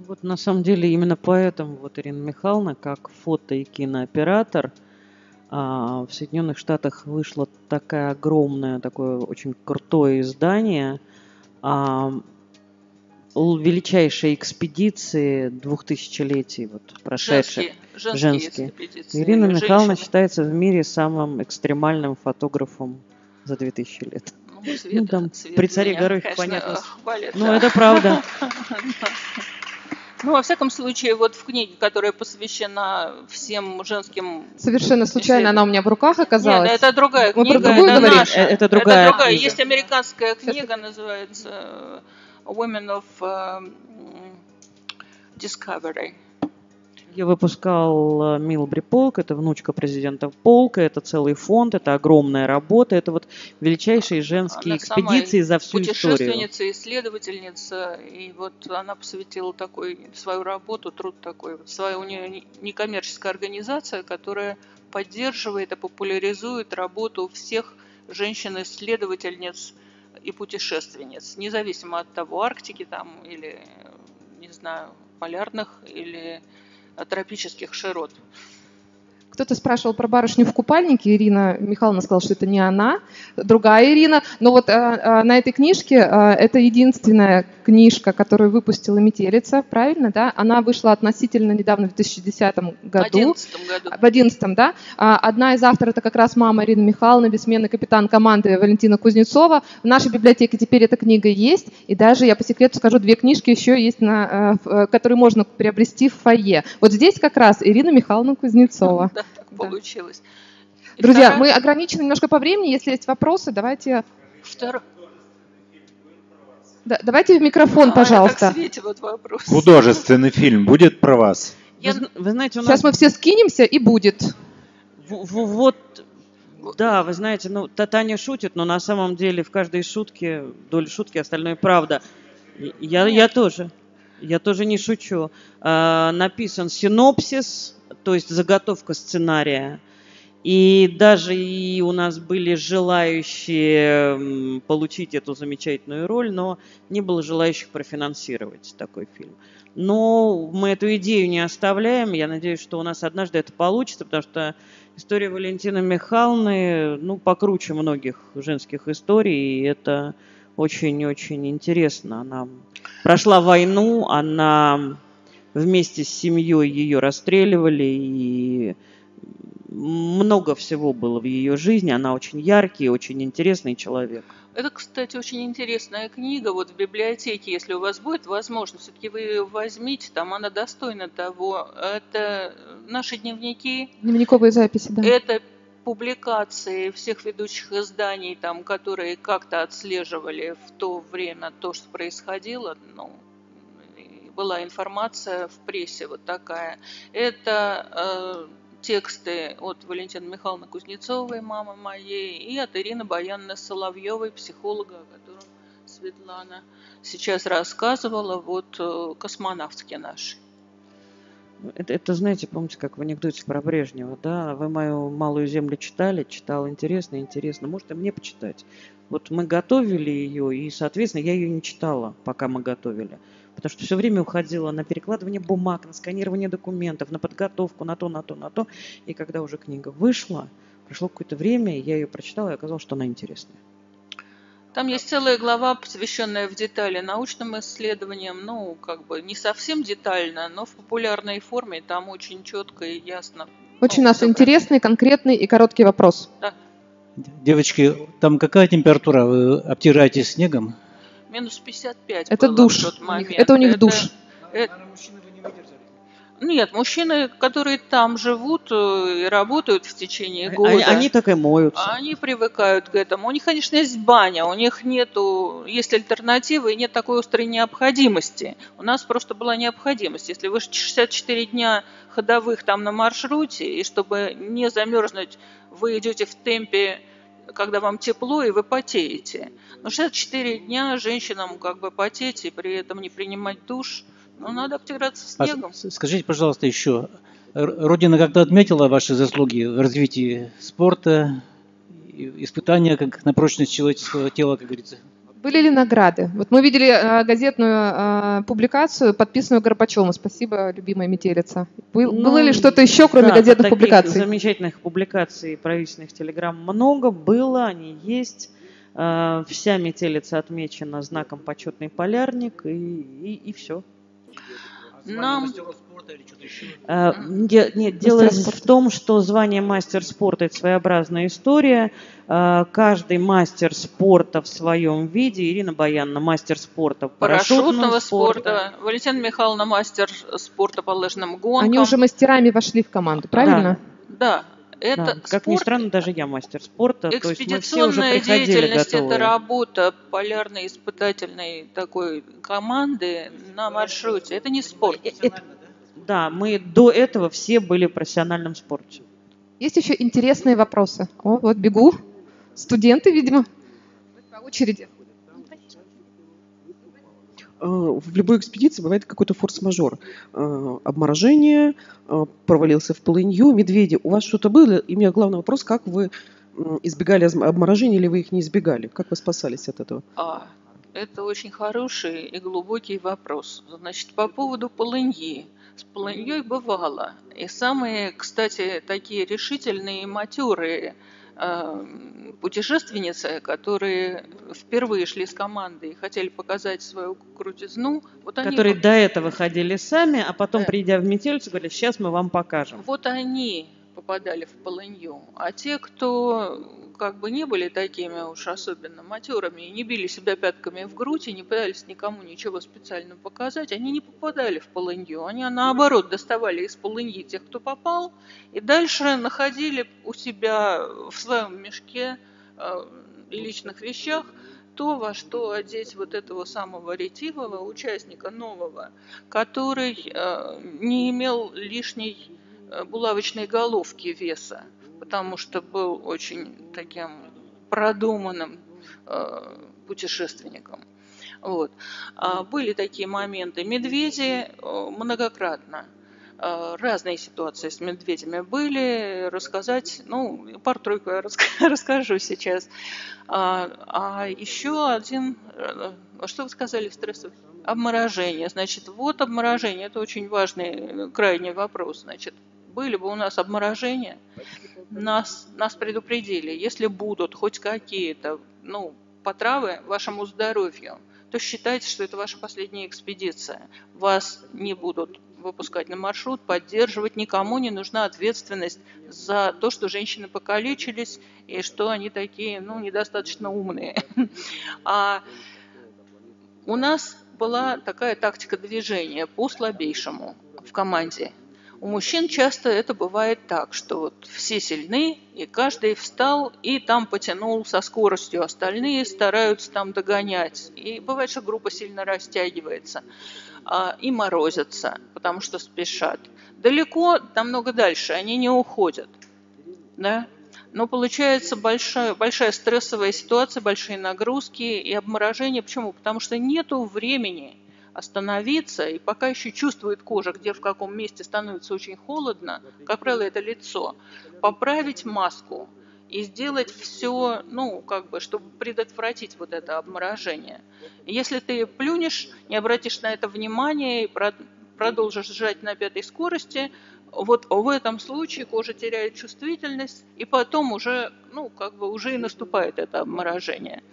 Вот на самом деле именно поэтому Ирина Михайловна, как фото- и кинооператор, в Соединенных Штатах вышло такое очень крутое издание величайшие экспедиции 2000-летий прошедших, женские. Ирина Михайловна считается в мире самым экстремальным фотографом за 2000 лет. При царе Горохе, понятно. Это правда. Во всяком случае, в книге, которая посвящена всем женским... Совершенно случайно она у меня в руках оказалась. Нет, это другая книга. Мы про другую говорим? Это другая книга. Есть американская книга, называется Women of Discovery. Ее выпускал Милбри Полк, это внучка президента Полка, это целый фонд, это огромная работа, это величайшие женские экспедиции за всю историю. Путешественница, исследовательница, и она посвятила свою работу, труд такой. У нее некоммерческая организация, которая поддерживает и популяризует работу всех женщин-исследовательниц и путешественниц, независимо от того, Арктики или, не знаю, полярных или тропических широт. Кто-то спрашивал про барышню в купальнике. Ирина Михайловна сказала, что это не она, другая Ирина. Но на этой книжке, это единственная книжка, которую выпустила Метелица, правильно, да? Она вышла относительно недавно, в 2010 году. В 2011, да. Одна из авторов, это как раз мама Ирины Михайловны, бессменный капитан команды Валентина Кузнецова. В нашей библиотеке теперь эта книга есть. И даже, я по секрету скажу, 2 книжки еще есть, которые можно приобрести в фойе. Здесь как раз Ирина Михайловна Кузнецова. Да, так получилось. Друзья, мы ограничены немножко по времени. Если есть вопросы, давайте... Да, давайте в микрофон, пожалуйста. Вопрос. Художественный фильм будет про вас? Вы знаете, Сейчас мы все скинемся, и будет. Да, вы знаете, Таня шутит, но на самом деле в каждой шутке доля шутки, остальное правда. Я тоже не шучу. Написан синопсис, то есть заготовка сценария. И даже у нас были желающие получить эту замечательную роль, но не было желающих профинансировать такой фильм. Но мы эту идею не оставляем. Я надеюсь, что у нас однажды это получится, потому что история Валентины Михайловны, покруче многих женских историй, и это очень-очень интересно. Она прошла войну, она вместе с семьей ее расстреливали, и много всего было в ее жизни. Она очень яркий, очень интересный человек. Это, кстати, очень интересная книга. В библиотеке, если у вас будет возможность, все-таки вы ее возьмите, там она достойна того. Это наши дневники. Дневниковые записи, да. Это публикации всех ведущих изданий, которые как-то отслеживали в то время то, что происходило. Была информация в прессе такая. Это тексты от Валентины Михайловны Кузнецовой, мамы моей, и от Ирины Баяновны Соловьевой, психолога, о котором Светлана сейчас рассказывала, космонавтке нашей. Это, знаете, помните, как в анекдоте про Брежнева, да? Вы мою «Малую землю» читал, интересно, может и мне почитать. Мы готовили ее, и, соответственно, я ее не читала, пока мы готовили. потому что все время уходила на перекладывание бумаг, на сканирование документов, на подготовку, на то. И когда уже книга вышла, прошло какое-то время, я ее прочитала, и оказалось, что она интересная. Там есть целая глава, посвященная в детали научным исследованиям, не совсем детально, но в популярной форме, там очень четко и ясно. Очень у нас интересный, конкретный и короткий вопрос. Да. Девочки, там какая температура? Вы обтираетесь снегом? Минус 55 Это было душ. в тот момент. Это у них душ. Нет, мужчины, которые там живут и работают в течение года, Они так и моются. они привыкают к этому. У них, конечно, есть баня, у них есть альтернативы и нет такой острой необходимости. У нас просто была необходимость. Если вы 64 дня ходовых там на маршруте, и чтобы не замерзнуть, вы идете в темпе, когда вам тепло, и вы потеете. Но 64 дня женщинам потеть и при этом не принимать душ, надо обтираться снегом. Скажите, пожалуйста, еще, Родина как-то отметила ваши заслуги в развитии спорта, испытания как на прочность человеческого тела, как говорится? Были ли награды? Вот мы видели газетную публикацию, подписанную Горбачевым. Спасибо, любимая метелица. Было ли что-то еще, кроме газетных публикаций? Замечательных публикаций правительственных телеграмм много было, они есть. Вся метелица отмечена знаком «Почетный полярник», и все. Нам... Нет, дело в том, что звание мастер спорта – это своеобразная история. Каждый мастер спорта в своем виде. Ирина Баянна – мастер спорта парашютного спорта. Валентина Михайловна – мастер спорта по лыжным гонкам. Они уже мастерами вошли в команду, правильно? Да. Как ни странно, даже я мастер спорта. Экспедиционная деятельность – это работа полярной испытательной такой команды на маршруте. Это не спорт. Да, мы до этого все были в профессиональном спорте. Есть еще интересные вопросы. Вот бегу. Студенты, видимо, по очереди. В любой экспедиции бывает какой-то форс-мажор. Обморожение, провалился в полынью, медведи. У вас что-то было? И у меня главный вопрос, как вы избегали обморожения или вы их не избегали? Как вы спасались от этого? Это очень хороший и глубокий вопрос. Значит, по поводу полыньи. С полыньей бывало. И самые, кстати, такие решительные и матерые путешественницы, которые впервые шли с командой и хотели показать свою крутизну. Которые до этого ходили сами, а потом, придя в метелицу, говорили, сейчас мы вам покажем. Вот они попадали в полынью. А те, кто не были такими уж особенно матерыми и не били себя пятками в грудь и не пытались никому ничего специально показать, они не попадали в полынью. Они, наоборот, доставали из полыньи тех, кто попал, и дальше находили у себя в своем мешке личных вещах то, во что одеть вот этого самого ретивого участника нового, который не имел лишней булавочной головки веса, потому что был очень таким продуманным путешественником. Были такие моменты. Медведи многократно. Разные ситуации с медведями были. Рассказать, пару-тройку я расскажу сейчас. А еще один, что вы сказали, стрессовый? Обморожение. Значит, обморожение, это очень важный, крайний вопрос. Значит, были бы у нас обморожения, нас предупредили, если будут хоть какие-то потравы вашему здоровью, то считайте, что это ваша последняя экспедиция. Вас не будут выпускать на маршрут, поддерживать, никому не нужна ответственность за то, что женщины покалечились и что они такие, недостаточно умные. А у нас была такая тактика движения по слабейшему в команде. У мужчин часто это бывает так, что все сильны, и каждый встал и там потянул со скоростью, остальные стараются там догонять. И бывает, что группа сильно растягивается и морозятся, потому что спешат. Далеко, намного дальше, они не уходят. Да? Но получается большая стрессовая ситуация, большие нагрузки и обморожение. Почему? Потому что нету времени остановиться, и пока еще чувствует кожа, где в каком месте становится очень холодно, как правило, это лицо, поправить маску и сделать все, ну, как бы, чтобы предотвратить вот это обморожение. Если ты плюнешь, не обратишь на это внимания и продолжишь сжать на 5-й скорости, вот в этом случае кожа теряет чувствительность, и потом уже, ну, как бы уже и наступает это обморожение.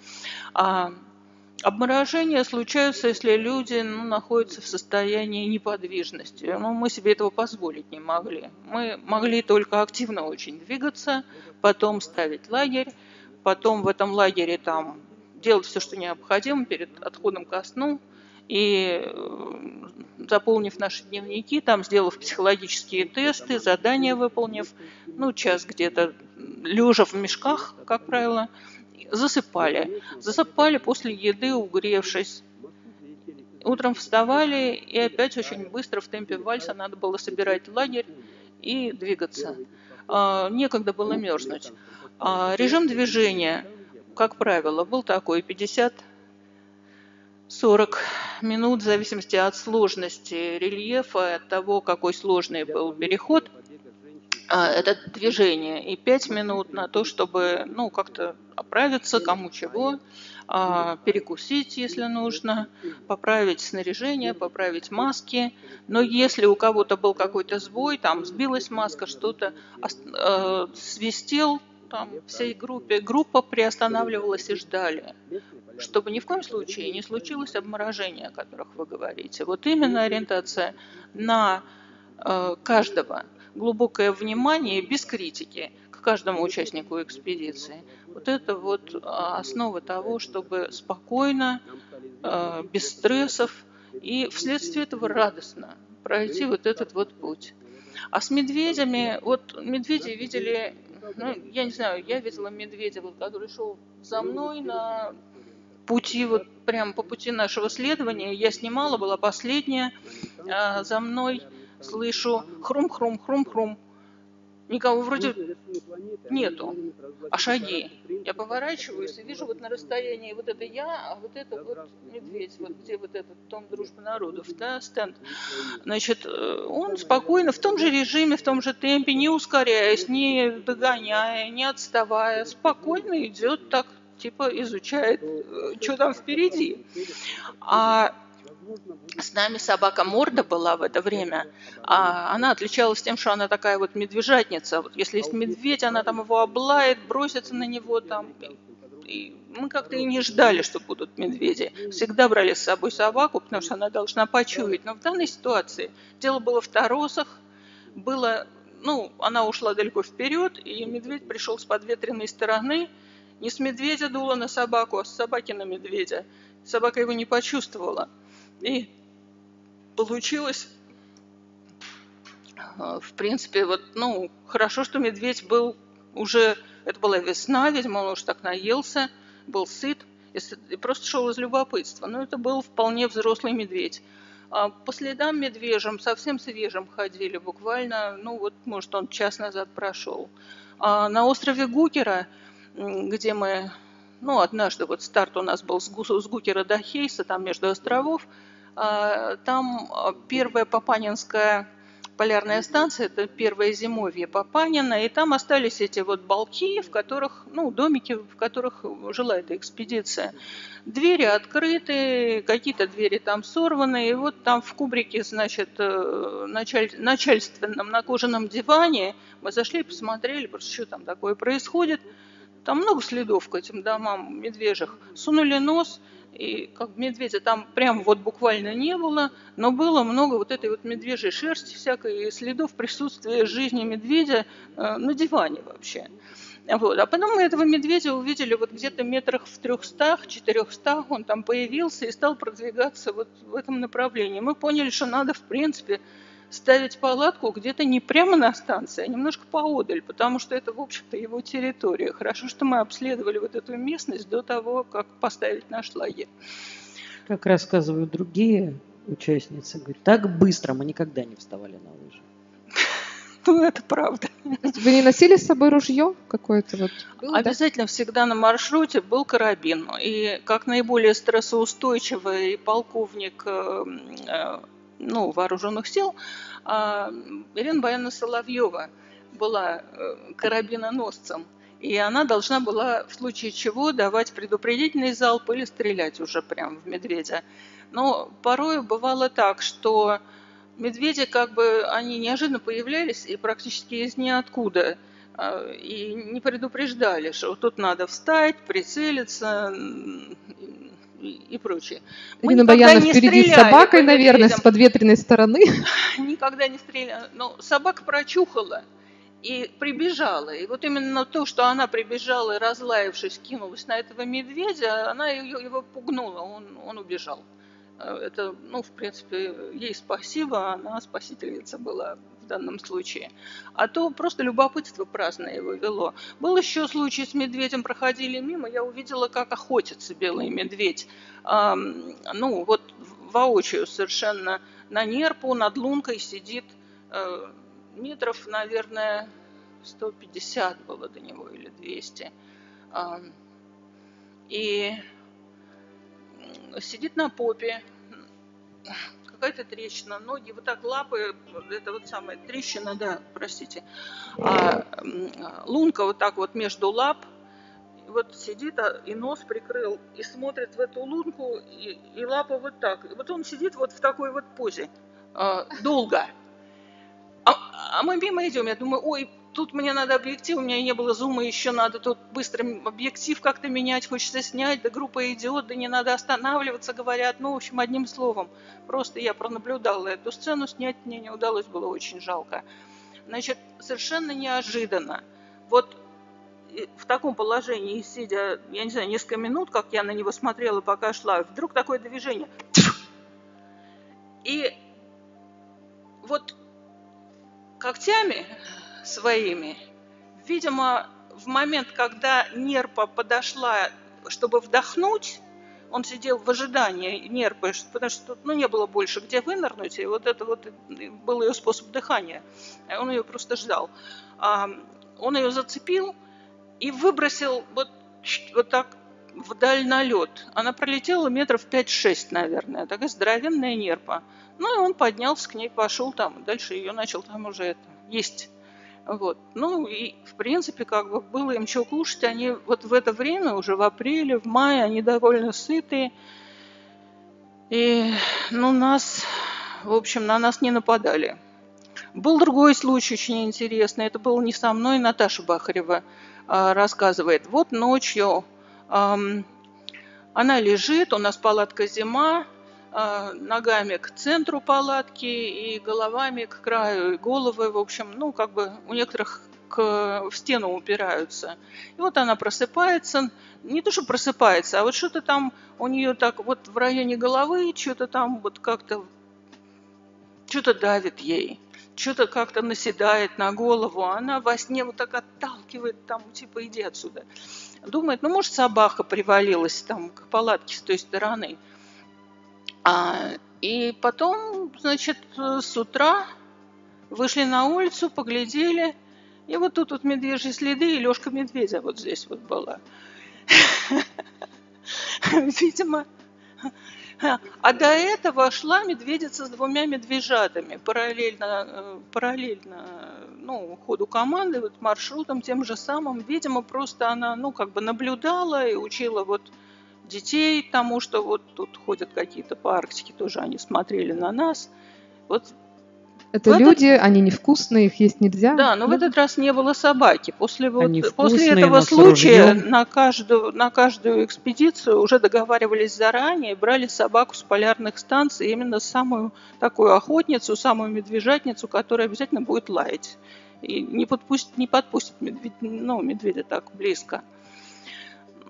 Обморожения случаются, если люди, ну, находятся в состоянии неподвижности. Но мы себе этого позволить не могли. Мы могли только активно очень двигаться, потом ставить лагерь, потом в этом лагере там делать все, что необходимо перед отходом ко сну. И заполнив наши дневники, там сделав психологические тесты, задания выполнив, ну, час где-то лежа в мешках, как правило, засыпали. Засыпали после еды, угревшись. Утром вставали, и опять очень быстро в темпе вальса надо было собирать лагерь и двигаться. Некогда было мерзнуть. Режим движения, как правило, был такой: 50-40 минут, в зависимости от сложности рельефа, от того, какой сложный был переход, это движение, и 5 минут на то, чтобы, ну, как-то оправиться, кому чего, перекусить, если нужно, поправить снаряжение, поправить маски. Но если у кого-то был какой-то сбой, там сбилась маска, что-то свистел, там всей группе, группа приостанавливалась и ждали, чтобы ни в коем случае не случилось обморожение, о которых вы говорите. Вот именно ориентация на каждого, глубокое внимание без критики к каждому участнику экспедиции. Вот это вот основа того, чтобы спокойно, без стрессов и вследствие этого радостно пройти вот этот вот путь. А с медведями, вот медведи видели, ну, я не знаю, я видела медведя, вот, который шел за мной на пути, вот прямо по пути нашего следования. Я снимала, была последняя, за мной слышу хрум-хрум-хрум-хрум. Никого вроде нету, а шаги. Я поворачиваюсь и вижу вот на расстоянии вот это я, а вот это вот медведь, вот где вот этот Дом дружбы народов, да, стенд. Значит, он спокойно, в том же режиме, в том же темпе, не ускоряясь, не догоняя, не отставая, спокойно идет так, типа изучает, что там впереди. А с нами собака Морда была в это время. Она отличалась тем, что она такая вот медвежатница. Вот если есть медведь, она там его облает, бросится на него там. И мы как-то и не ждали, что будут медведи. Всегда брали с собой собаку, потому что она должна почуять. Но в данной ситуации дело было в торосах. Было, ну, она ушла далеко вперед, и медведь пришел с подветренной стороны. Не с медведя дуло на собаку, а с собаки на медведя. Собака его не почувствовала. И получилось, в принципе, вот, ну, хорошо, что медведь был уже, это была весна, видимо, он уже так наелся, был сыт, и просто шел из любопытства. Но это был вполне взрослый медведь. По следам медвежьим, совсем свежим ходили, буквально, ну, вот, может, он час назад прошел. На острове Гукера, где мы, ну, однажды вот старт у нас был с Гукера до Хейса, там между островов, там первая Папанинская полярная станция, это первое зимовье Папанина, и там остались эти вот балки, в которых, ну, домики, в которых жила эта экспедиция. Двери открыты, какие-то двери там сорваны, и вот там в кубрике, значит, начальственном на кожаном диване мы зашли и посмотрели, просто что там такое происходит. Там много следов к этим домам медвежьих. Сунули нос, и как медведя там прям вот буквально не было, но было много вот этой вот медвежьей шерсти, всякой следов присутствия жизни медведя на диване вообще. Вот. А потом мы этого медведя увидели вот где-то метрах в 300-400, он там появился и стал продвигаться вот в этом направлении. Мы поняли, что надо, в принципе, ставить палатку где-то не прямо на станции, а немножко поодаль, потому что это, в общем-то, его территория. Хорошо, что мы обследовали вот эту местность до того, как поставить наш лагерь. Как рассказывают другие участницы, говорят, так быстро мы никогда не вставали на лыжи. Ну, это правда. Вы не носили с собой ружье какое-то? Вот? Было, обязательно, да? Всегда на маршруте был карабин. И как наиболее стрессоустойчивый полковник вооруженных сил, Ирина Баяновна Соловьева была карабиноносцем. И она должна была в случае чего давать предупредительный залп или стрелять уже прямо в медведя. Но порой бывало так, что медведи они неожиданно появлялись и практически из ниоткуда. И не предупреждали, что вот тут надо встать, прицелиться и прочее. Мы Ирина никогда Баянова не впереди с стреляли собакой, по наверное, медведям. с подветренной стороны. Никогда не стреляли. Но собака прочухала и прибежала. И вот именно то, что она прибежала и, разлаявшись, кинулась на этого медведя, она его пугнула, он убежал. Это, в принципе, ей спасибо, она спасительница была в данном случае. А то просто любопытство праздное его вело. Был еще случай с медведем, проходили мимо, я увидела, как охотится белый медведь. Вот воочию совершенно на нерпу, над лункой сидит метров, наверное, 150 было до него или 200. И сидит на попе, какая-то трещина, ноги, вот так лапы, это вот самая трещина, да, простите, лунка вот так вот между лап, вот сидит и нос прикрыл, и смотрит в эту лунку, и лапа вот так. И вот он сидит вот в такой вот позе долго. А мы мимо идем, я думаю, ой, тут мне надо объектив, у меня не было зума, еще надо тут быстро объектив как-то менять, хочется снять, да группа идет, да не надо останавливаться, говорят. В общем, одним словом, просто я пронаблюдала эту сцену, снять мне не удалось, было очень жалко. Значит, совершенно неожиданно, вот в таком положении, сидя, я не знаю, несколько минут, как я на него смотрела, пока шла, вдруг такое движение. И вот когтями своими, видимо, в момент, когда нерпа подошла, чтобы вдохнуть, он сидел в ожидании нерпы, потому что тут не было больше где вынырнуть, и вот это вот был ее способ дыхания. Он ее просто ждал. Он ее зацепил и выбросил вот так вдаль на лед. Она пролетела метров 5-6, наверное, такая здоровенная нерпа. И он поднялся к ней, пошел там, дальше ее начал там уже есть. Вот. И в принципе, было им что кушать. Они вот в это время, уже в апреле, в мае, они довольно сытые. И, на нас не нападали. Был другой случай очень интересный. Это было не со мной, Наташа Бахарева рассказывает. Вот ночью она лежит, у нас палатка зима, ногами к центру палатки и головами к краю, и головы, в общем, у некоторых в стену упираются. И вот она просыпается, не то, что просыпается, а вот что-то там у нее так вот в районе головы, что-то там вот как-то, что-то давит ей, что-то как-то наседает на голову, она во сне вот так отталкивает, там, типа, иди отсюда. Думает, может, собака привалилась там к палатке с той стороны. И потом, значит, с утра вышли на улицу, поглядели, и вот тут вот медвежьи следы, и Лёшка медведя вот здесь вот была. Видимо. А до этого шла медведица с 2 медвежатами, параллельно ходу команды, вот маршрутом тем же самым. Видимо, просто она, наблюдала и учила вот детей тому, что вот тут ходят какие-то по Арктике, тоже они смотрели на нас. Вот это люди, они невкусные, их есть нельзя. Да, но в этот раз не было собаки. После вкусные, этого случая на каждую экспедицию уже договаривались заранее, брали собаку с полярных станций, именно самую такую охотницу, самую медвежатницу, которая обязательно будет лаять. И не подпустит медведя так близко.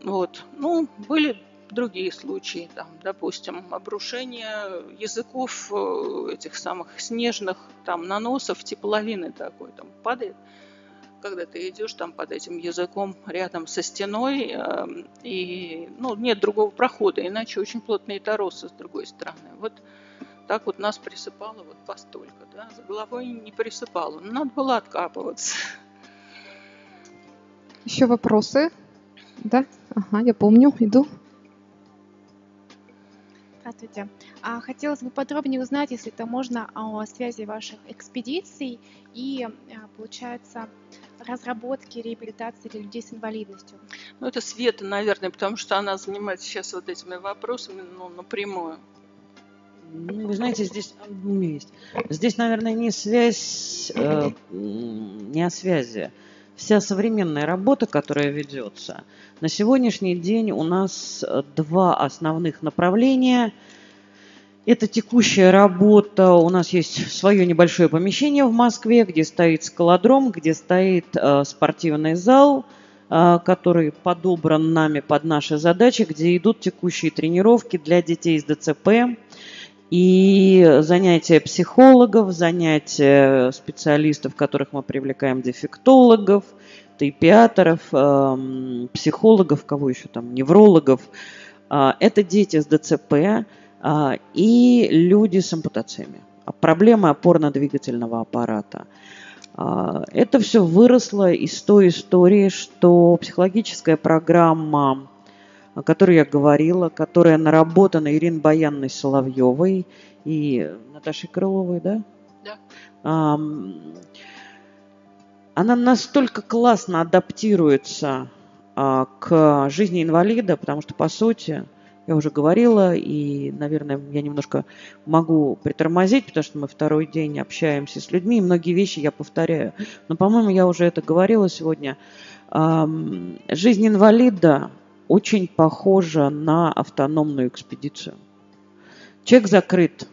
Вот. Были другие случаи, там, допустим, обрушение языков этих самых снежных, там, наносов, типа лавины такой, там, падает, когда ты идешь там под этим языком рядом со стеной, и, нет другого прохода, иначе очень плотные торосы с другой стороны. Вот так вот нас присыпало вот постолько, да, за головой не присыпало, надо было откапываться. Еще вопросы? Да? Ага, я помню, иду. Здравствуйте. Хотелось бы подробнее узнать, если это можно, о связи ваших экспедиций и, получается, разработки реабилитации для людей с инвалидностью. Ну, это Света, наверное, потому что она занимается сейчас вот этими вопросами, ну, напрямую. Ну, вы знаете, здесь есть. Здесь, наверное, не связь, не о связи. Вся современная работа, которая ведется, на сегодняшний день у нас два основных направления. Это текущая работа. У нас есть свое небольшое помещение в Москве, где стоит скалодром, где стоит спортивный зал, который подобран нами под наши задачи, где идут текущие тренировки для детей с ДЦП. И занятия психологов, занятия специалистов, которых мы привлекаем, дефектологов, тейпиаторов, психологов, кого еще там, неврологов. Это дети с ДЦП и люди с ампутациями. Проблемы опорно-двигательного аппарата. Это все выросло из той истории, что психологическая программа, о которой я говорила, которая наработана Ириной Баянной Соловьевой и Наташей Крыловой, да? Да. Она настолько классно адаптируется к жизни инвалида, потому что, по сути, я уже говорила, и, наверное, я немножко могу притормозить, потому что мы второй день общаемся с людьми, и многие вещи я повторяю. Но, по-моему, я уже это говорила сегодня. Жизнь инвалида очень похожа на автономную экспедицию. Человек закрыт.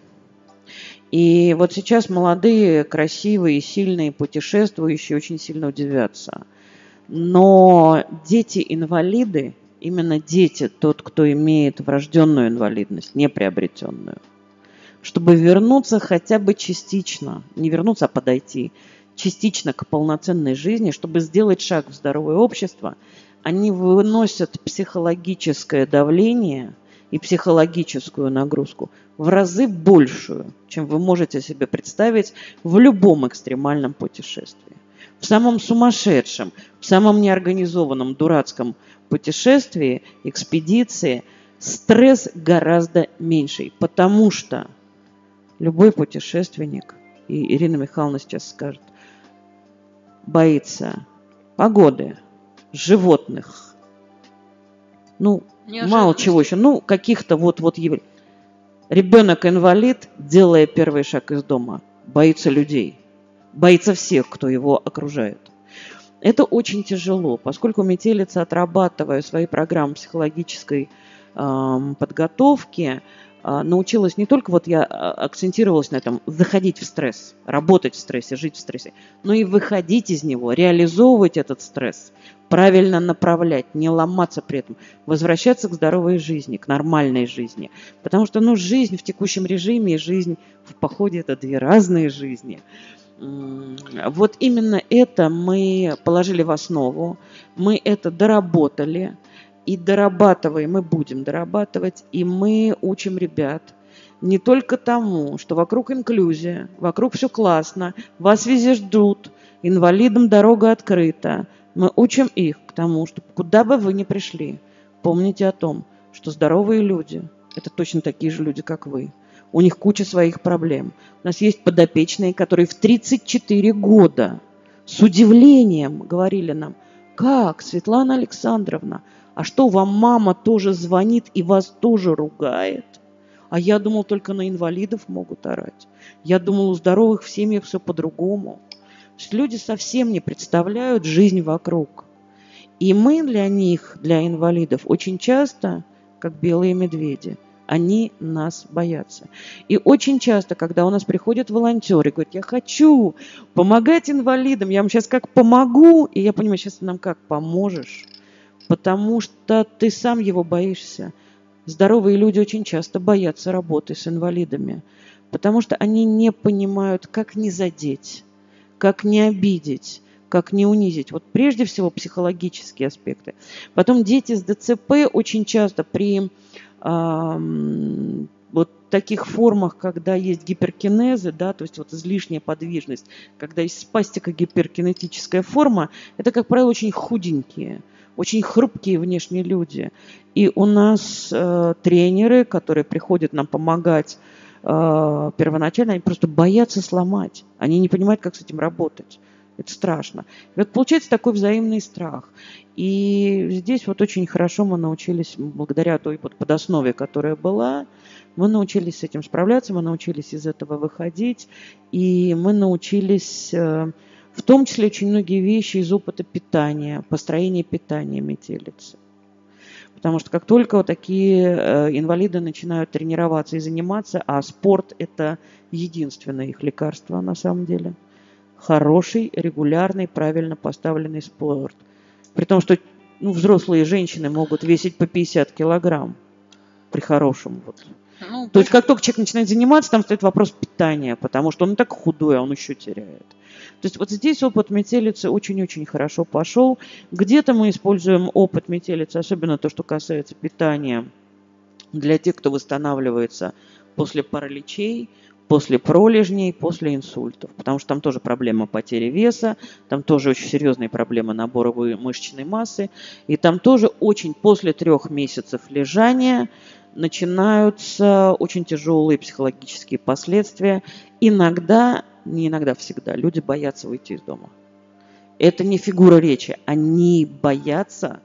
И вот сейчас молодые, красивые, сильные, путешествующие очень сильно удивятся. Но дети-инвалиды, именно дети, тот, кто имеет врожденную инвалидность, не приобретенную, чтобы вернуться хотя бы частично, не вернуться, а подойти частично к полноценной жизни, чтобы сделать шаг в здоровое общество, они выносят психологическое давление и психологическую нагрузку в разы большую, чем вы можете себе представить в любом экстремальном путешествии. В самом сумасшедшем, в самом неорганизованном, дурацком путешествии, экспедиции, стресс гораздо меньший, потому что любой путешественник, и Ирина Михайловна сейчас скажет, боится погоды, животных, ну, мало чего еще, ну, каких-то вот явлений. Ребенок-инвалид, делая первый шаг из дома, боится людей, боится всех, кто его окружает. Это очень тяжело, поскольку метелица, отрабатывая свои программы психологической подготовки, научилась не только, вот я акцентировалась на этом, заходить в стресс, работать в стрессе, жить в стрессе, но и выходить из него, реализовывать этот стресс, правильно направлять, не ломаться при этом, возвращаться к здоровой жизни, к нормальной жизни. Потому что, жизнь в текущем режиме и жизнь в походе – это две разные жизни. Вот именно это мы положили в основу, мы это доработали, и дорабатываем, мы будем дорабатывать, и мы учим ребят не только тому, что вокруг инклюзия, вокруг все классно, вас везде ждут, инвалидам дорога открыта. Мы учим их к тому, что куда бы вы ни пришли, помните о том, что здоровые люди – это точно такие же люди, как вы. У них куча своих проблем. У нас есть подопечные, которые в 34 года с удивлением говорили нам, как, Светлана Александровна, а что, вам мама тоже звонит и вас тоже ругает? А я думал, только на инвалидов могут орать. Я думал, у здоровых в семьях все по-другому. То есть люди совсем не представляют жизнь вокруг. И мы для них, для инвалидов, очень часто, как белые медведи, они нас боятся. И очень часто, когда у нас приходят волонтеры и говорят, я хочу помогать инвалидам, я вам сейчас как помогу, и я понимаю, сейчас ты нам как поможешь, потому что ты сам его боишься. Здоровые люди очень часто боятся работы с инвалидами, потому что они не понимают, как не задеть, как не обидеть, как не унизить. Вот прежде всего психологические аспекты. Потом дети с ДЦП очень часто при вот таких формах, когда есть гиперкинезы, да, то есть вот излишняя подвижность, когда есть спастика гиперкинетическая форма, это, как правило, очень худенькие, очень хрупкие внешние люди. И у нас тренеры, которые приходят нам помогать первоначально, они просто боятся сломать. Они не понимают, как с этим работать. Это страшно. И вот получается такой взаимный страх. И здесь вот очень хорошо мы научились, благодаря той вот подоснове, которая была, мы научились с этим справляться, мы научились из этого выходить, и мы научились в том числе очень многие вещи из опыта питания, построения питания метелицы. Потому что как только вот такие инвалиды начинают тренироваться и заниматься, а спорт – это единственное их лекарство на самом деле, хороший, регулярный, правильно поставленный спорт. При том, что взрослые женщины могут весить по 50 килограмм при хорошем. Вот. То есть как только человек начинает заниматься, там стоит вопрос питания, потому что он и так худой, а он еще теряет. То есть вот здесь опыт метелицы очень-очень хорошо пошел. Где-то мы используем опыт метелицы, особенно то, что касается питания, для тех, кто восстанавливается после параличей, после пролежней, после инсультов. Потому что там тоже проблема потери веса, там тоже очень серьезные проблемы набора мышечной массы. И там тоже очень после 3 месяцев лежания начинаются очень тяжелые психологические последствия. Иногда, не иногда, всегда, люди боятся выйти из дома. Это не фигура речи. Они боятся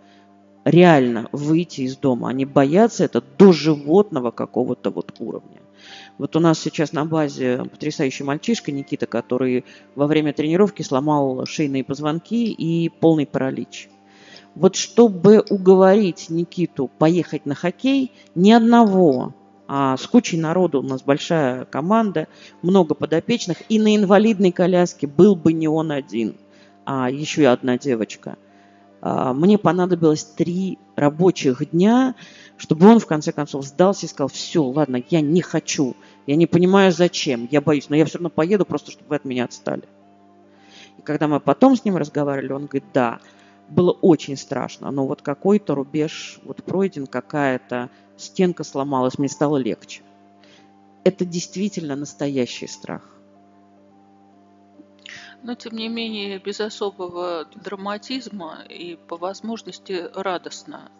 реально выйти из дома. Они боятся это до животного какого-то вот уровня. Вот у нас сейчас на базе потрясающий мальчишка Никита, который во время тренировки сломал шейные позвонки и полный паралич. Вот чтобы уговорить Никиту поехать на хоккей, ни одного, а с кучей народу, у нас большая команда, много подопечных, и на инвалидной коляске был бы не он один, а еще и одна девочка. Мне понадобилось 3 рабочих дня, чтобы он в конце концов сдался и сказал: все, ладно, я не хочу, я не понимаю зачем, я боюсь, но я все равно поеду, просто чтобы вы от меня отстали. И когда мы потом с ним разговаривали, он говорит: да, было очень страшно, но вот какой-то рубеж вот пройден, какая-то стенка сломалась, мне стало легче. Это действительно настоящий страх. Но, тем не менее, без особого драматизма и по возможности радостно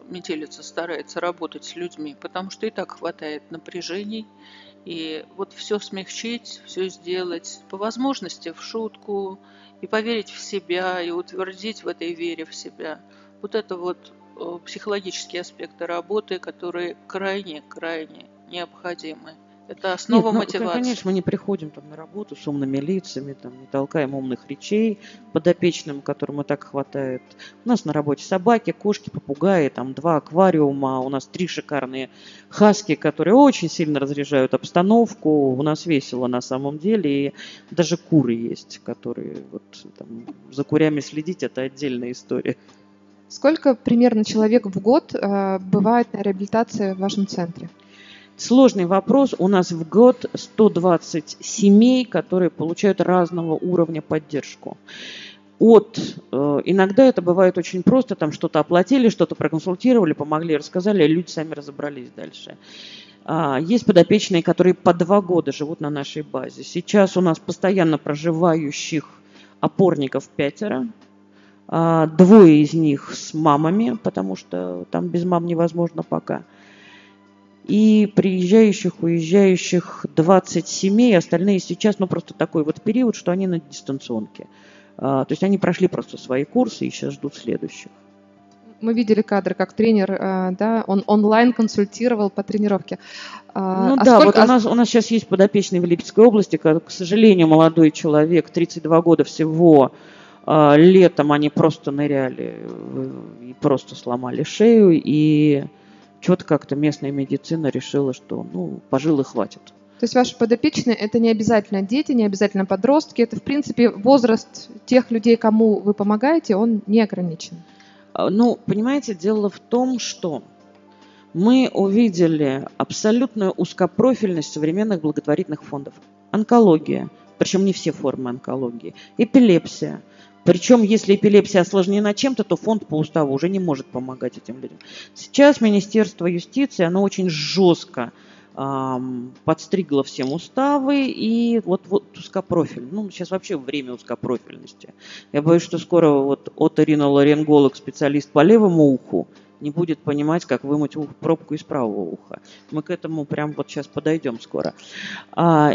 метелица старается работать с людьми, потому что и так хватает напряжений. И вот все смягчить, все сделать, по возможности в шутку, и поверить в себя, и утвердить в этой вере в себя. Вот это вот психологические аспекты работы, которые крайне-крайне необходимы. Это основа мотивации. Конечно, мы не приходим там на работу с умными лицами, там, не толкаем умных речей подопечным, которым и так хватает. У нас на работе собаки, кошки, попугаи, там 2 аквариума, у нас 3 шикарные хаски, которые очень сильно разряжают обстановку. У нас весело на самом деле, и даже куры есть, которые вот, там, за курями следить – это отдельная история. Сколько примерно человек в год бывает на реабилитации в вашем центре? Сложный вопрос. У нас в год 120 семей, которые получают разного уровня поддержку. Иногда это бывает очень просто, там что-то оплатили, что-то проконсультировали, помогли, рассказали, а люди сами разобрались дальше. Есть подопечные, которые по 2 года живут на нашей базе. Сейчас у нас постоянно проживающих опорников 5. 2 из них с мамами, потому что там без мам невозможно пока. И приезжающих, уезжающих 20 семей, остальные сейчас, просто такой вот период, что они на дистанционке. То есть они прошли просто свои курсы и сейчас ждут следующих. Мы видели кадры, как тренер, он онлайн консультировал по тренировке. У нас сейчас есть подопечный в Липецкой области, к сожалению, молодой человек, 32 года всего, летом они просто ныряли и просто сломали шею, и что-то как-то местная медицина решила, что пожил и хватит. То есть ваши подопечные – это не обязательно дети, не обязательно подростки, это, в принципе, возраст тех людей, кому вы помогаете, он не ограничен. Понимаете, дело в том, что мы увидели абсолютную узкопрофильность современных благотворительных фондов. Онкология, причем не все формы онкологии, эпилепсия. Причем, если эпилепсия осложнена чем-то, то фонд по уставу уже не может помогать этим людям. Сейчас Министерство юстиции, оно очень жестко подстригла всем уставы и вот узкопрофиль. Ну, сейчас вообще время узкопрофильности. Я боюсь, что скоро вот оториноларинголог, специалист по левому уху, не будет понимать, как вымыть пробку из правого уха. Мы к этому прям вот сейчас подойдем скоро.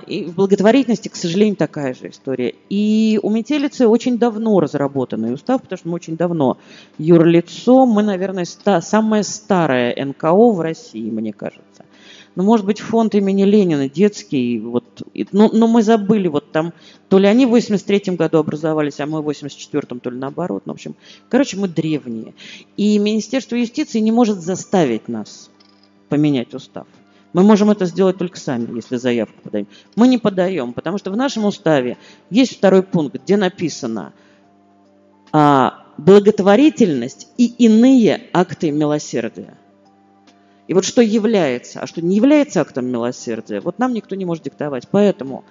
И в благотворительности, к сожалению, такая же история. И у Метелицы очень давно разработанный устав, потому что мы очень давно юрлицо. Мы, наверное, самое старое НКО в России, мне кажется. Ну, может быть, фонд имени Ленина, детский. Вот, но мы забыли, вот там, то ли они в 83-м году образовались, а мы в 84-м, то ли наоборот. Ну, в общем, короче, мы древние. И Министерство юстиции не может заставить нас поменять устав. Мы можем это сделать только сами, если заявку подаем. Мы не подаем, потому что в нашем уставе есть 2 пункт, где написано благотворительность и иные акты милосердия. И вот что является, а что не является актом милосердия, вот нам никто не может диктовать. Поэтому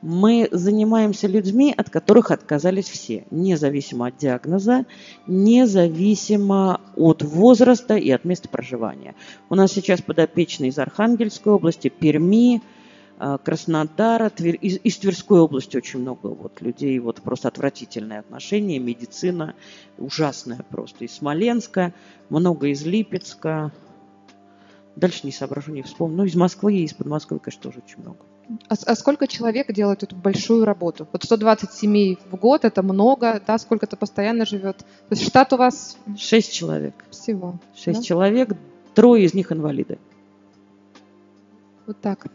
мы занимаемся людьми, от которых отказались все, независимо от диагноза, независимо от возраста и от места проживания. У нас сейчас подопечные из Архангельской области, Перми, Краснодара, из Тверской области очень много вот людей, вот просто отвратительные отношения, медицина ужасная просто, из Смоленска, много из Липецка. Дальше не соображу, не вспомню. Ну, из Москвы и из Подмосковья, конечно, тоже очень много. А сколько человек делает эту большую работу? Вот 120 семей в год, это много, да? Сколько-то постоянно живет? То есть штат у вас? 6 человек. Всего. 6 человек, 3 из них инвалиды. Вот так.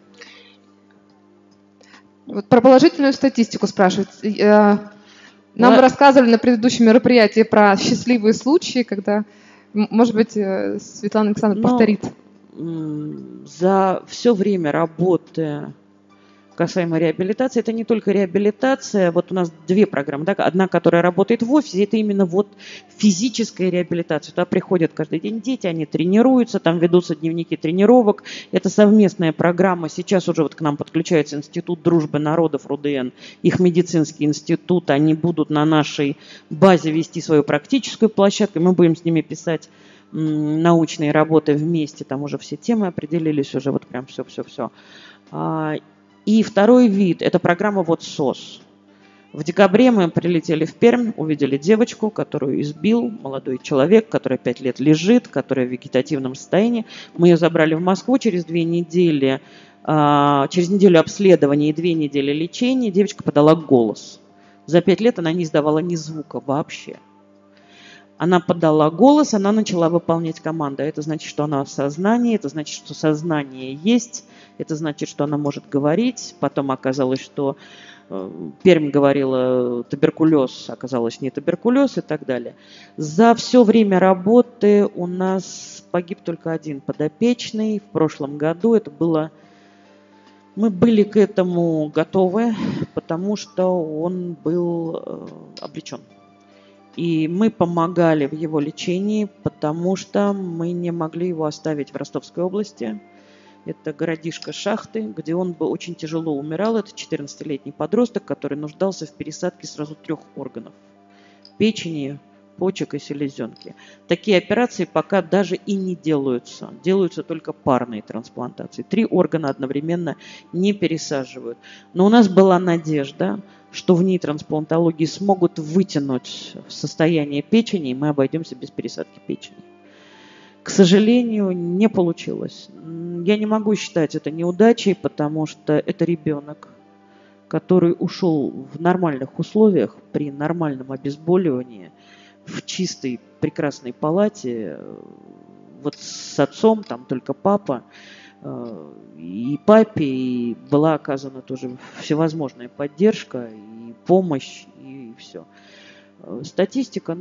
Вот про положительную статистику спрашивают. Нам рассказывали на предыдущем мероприятии про счастливые случаи, когда, может быть, Светлана Александровна повторит. За все время работы касаемо реабилитации, это не только реабилитация, вот у нас 2 программы, да? Одна, которая работает в офисе, это именно вот физическая реабилитация. Туда приходят каждый день дети, они тренируются, там ведутся дневники тренировок. Это совместная программа. Сейчас уже вот к нам подключается Институт дружбы народов, РУДН, их медицинский институт. Они будут на нашей базе вести свою практическую площадку, и мы будем с ними писать научные работы вместе, там уже все темы определились, уже вот прям все. И 2 вид – это программа вот СОС. В декабре мы прилетели в Пермь, увидели девочку, которую избил молодой человек, которая 5 лет лежит, которая в вегетативном состоянии. Мы ее забрали в Москву через 2 недели, через неделю обследования и 2 недели лечения. Девочка подала голос. За 5 лет она не издавала ни звука вообще. Она подала голос, она начала выполнять команды. Это значит, что она в сознании, это значит, что сознание есть, это значит, что она может говорить. Потом оказалось, что Пермь говорила туберкулез, оказалось не туберкулез и так далее. За все время работы у нас погиб только 1 подопечный. В прошлом году это было... Мы были к этому готовы, потому что он был обречен. И мы помогали в его лечении, потому что мы не могли его оставить в Ростовской области. Это городишко Шахты, где он бы очень тяжело умирал. Это 14-летний подросток, который нуждался в пересадке сразу 3 органов. Печени, почек и селезенки. Такие операции пока даже и не делаются. Делаются только парные трансплантации. 3 органа одновременно не пересаживают. Но у нас была надежда, что в НИИ трансплантологии смогут вытянуть состояние печени, и мы обойдемся без пересадки печени. К сожалению, не получилось. Я не могу считать это неудачей, потому что это ребенок, который ушел в нормальных условиях, при нормальном обезболивании, в чистой, прекрасной палате, вот с отцом, там только папа, и папе, и была оказана тоже всевозможная поддержка, и помощь, и все. Статистика,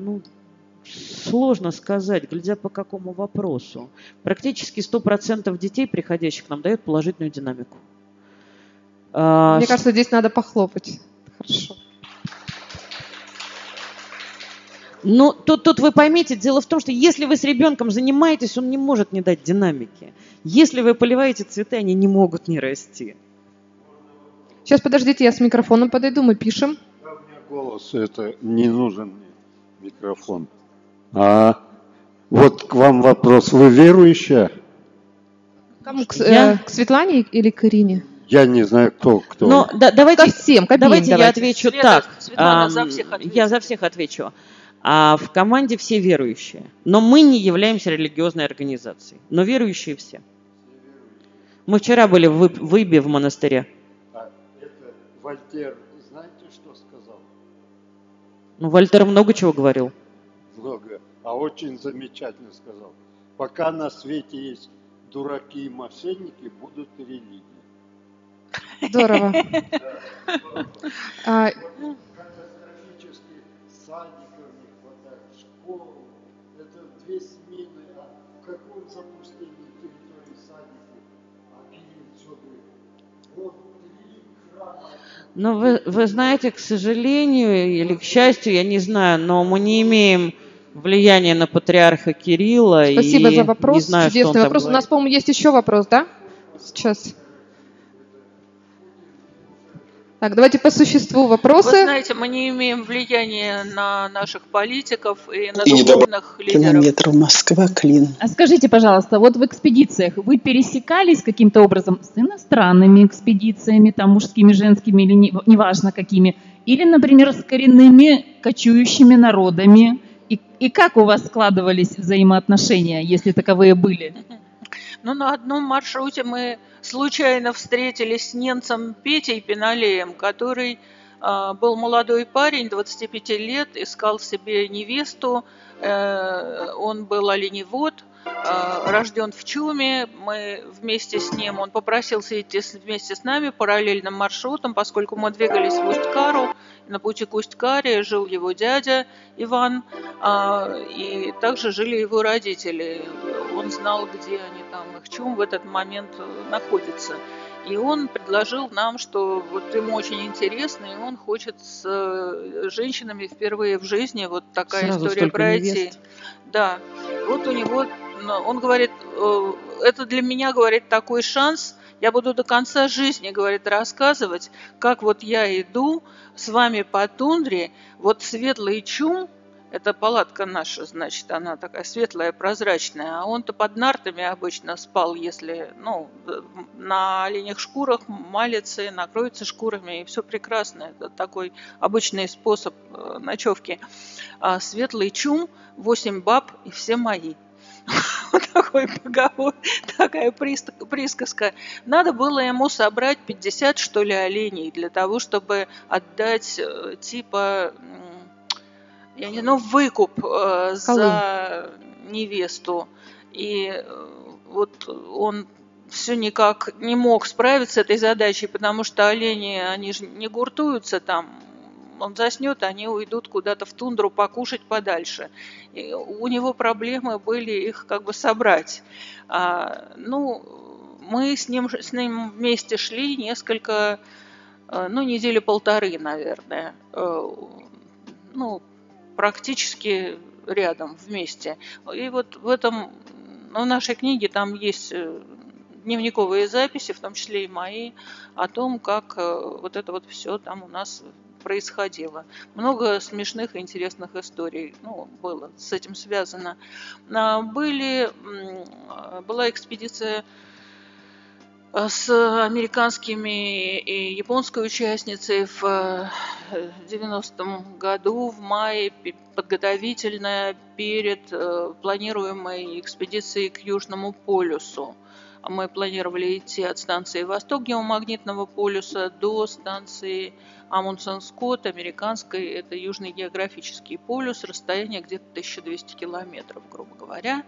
сложно сказать, глядя по какому вопросу. Практически 100% детей, приходящих к нам, дают положительную динамику. Мне кажется, здесь надо похлопать. Хорошо. Но тут вы поймите, дело в том, что если вы с ребенком занимаетесь, он не может не дать динамики. Если вы поливаете цветы, они не могут не расти. Сейчас, подождите, я с микрофоном подойду, мы пишем. У меня голос, это не нужен микрофон. Вот к вам вопрос. Вы верующая? Кому? К Я? Светлане или к Ирине? Я не знаю, кто. Но давайте, Ко всем, к обеим давайте я давайте. отвечу Света, так. Светлана за всех ответит. Я за всех отвечу. В команде все верующие. Но мы не являемся религиозной организацией. Но верующие все. Мы вчера были в Ибе в монастыре. Это Вольтер, знаете, что сказал? Ну, Вольтер много чего говорил. Много. А очень замечательно сказал. Пока на свете есть дураки и мошенники, будут и религии. Здорово. Катастрофически садиков не хватает, школ. Это 2 смены. А в каком запустении территории садиков? А Кирилл все говорит. Вот 3 храма. Но вы знаете, к сожалению или к счастью, я не знаю, но мы не имеем влияния на патриарха Кирилла. Спасибо и за вопрос. Не знаю, Чудесный что он вопрос. там У нас, по-моему, есть еще вопрос, да? Сейчас. Так, давайте по существу вопросы. Вы знаете, мы не имеем влияния на наших политиков и на духовных лидеров. Километров Москва, Клин. А скажите, пожалуйста, вот в экспедициях вы пересекались каким-то образом с иностранными экспедициями, там мужскими, женскими или неважно какими, или, например, с коренными кочующими народами? И как у вас складывались взаимоотношения, если таковые были? Ну, на одном маршруте мы случайно встретились с немцем Петей Пеналеем, который был молодой парень, 25 лет, искал себе невесту. Он был оленевод, рожден в Чуме. Мы вместе с ним, он попросился идти вместе с нами параллельным маршрутом, поскольку мы двигались в Усть-Кару. На пути к Усть-Каре жил его дядя Иван, и также жили его родители. Он знал, где они там, их Чум в этот момент находится. И он предложил нам, что вот ему очень интересно, и он хочет с женщинами впервые в жизни вот такая Сразу история столько пройти. невест. Да. Вот у него, он говорит, это для меня, говорит, такой шанс. Я буду до конца жизни, говорит, рассказывать, как вот я иду с вами по тундре, вот светлый Чум, это палатка наша, значит, она такая светлая, прозрачная, а он-то под нартами обычно спал, если, ну, на оленях шкурах, малицы, накроется шкурами, и все прекрасно. Это такой обычный способ ночевки. А светлый Чум, 8 баб и все мои. Вот такой поговор, такая присказка. Надо было ему собрать 50, что ли, оленей для того, чтобы отдать типа, я не знаю, выкуп за невесту. И вот он все никак не мог справиться с этой задачей, потому что олени, они же не гуртуются там. Он заснет, они уйдут куда-то в тундру покушать подальше. И у него проблемы были их как бы собрать. Ну, мы с ним вместе шли несколько, ну, недели полторы, наверное. Ну, практически рядом, вместе. И вот в этом, в нашей книге там есть дневниковые записи, в том числе и мои, о том, как вот это вот все там у нас происходило. Много смешных и интересных историй, ну, было с этим связано. Была экспедиция с американскими и японской участницей в 90-м году, в мае, подготовительная перед планируемой экспедицией к Южному полюсу. Мы планировали идти от станции Восток геомагнитного полюса до станции Амундсен-Скотт, американской, это Южный географический полюс, расстояние где-то 1200 километров, грубо говоря,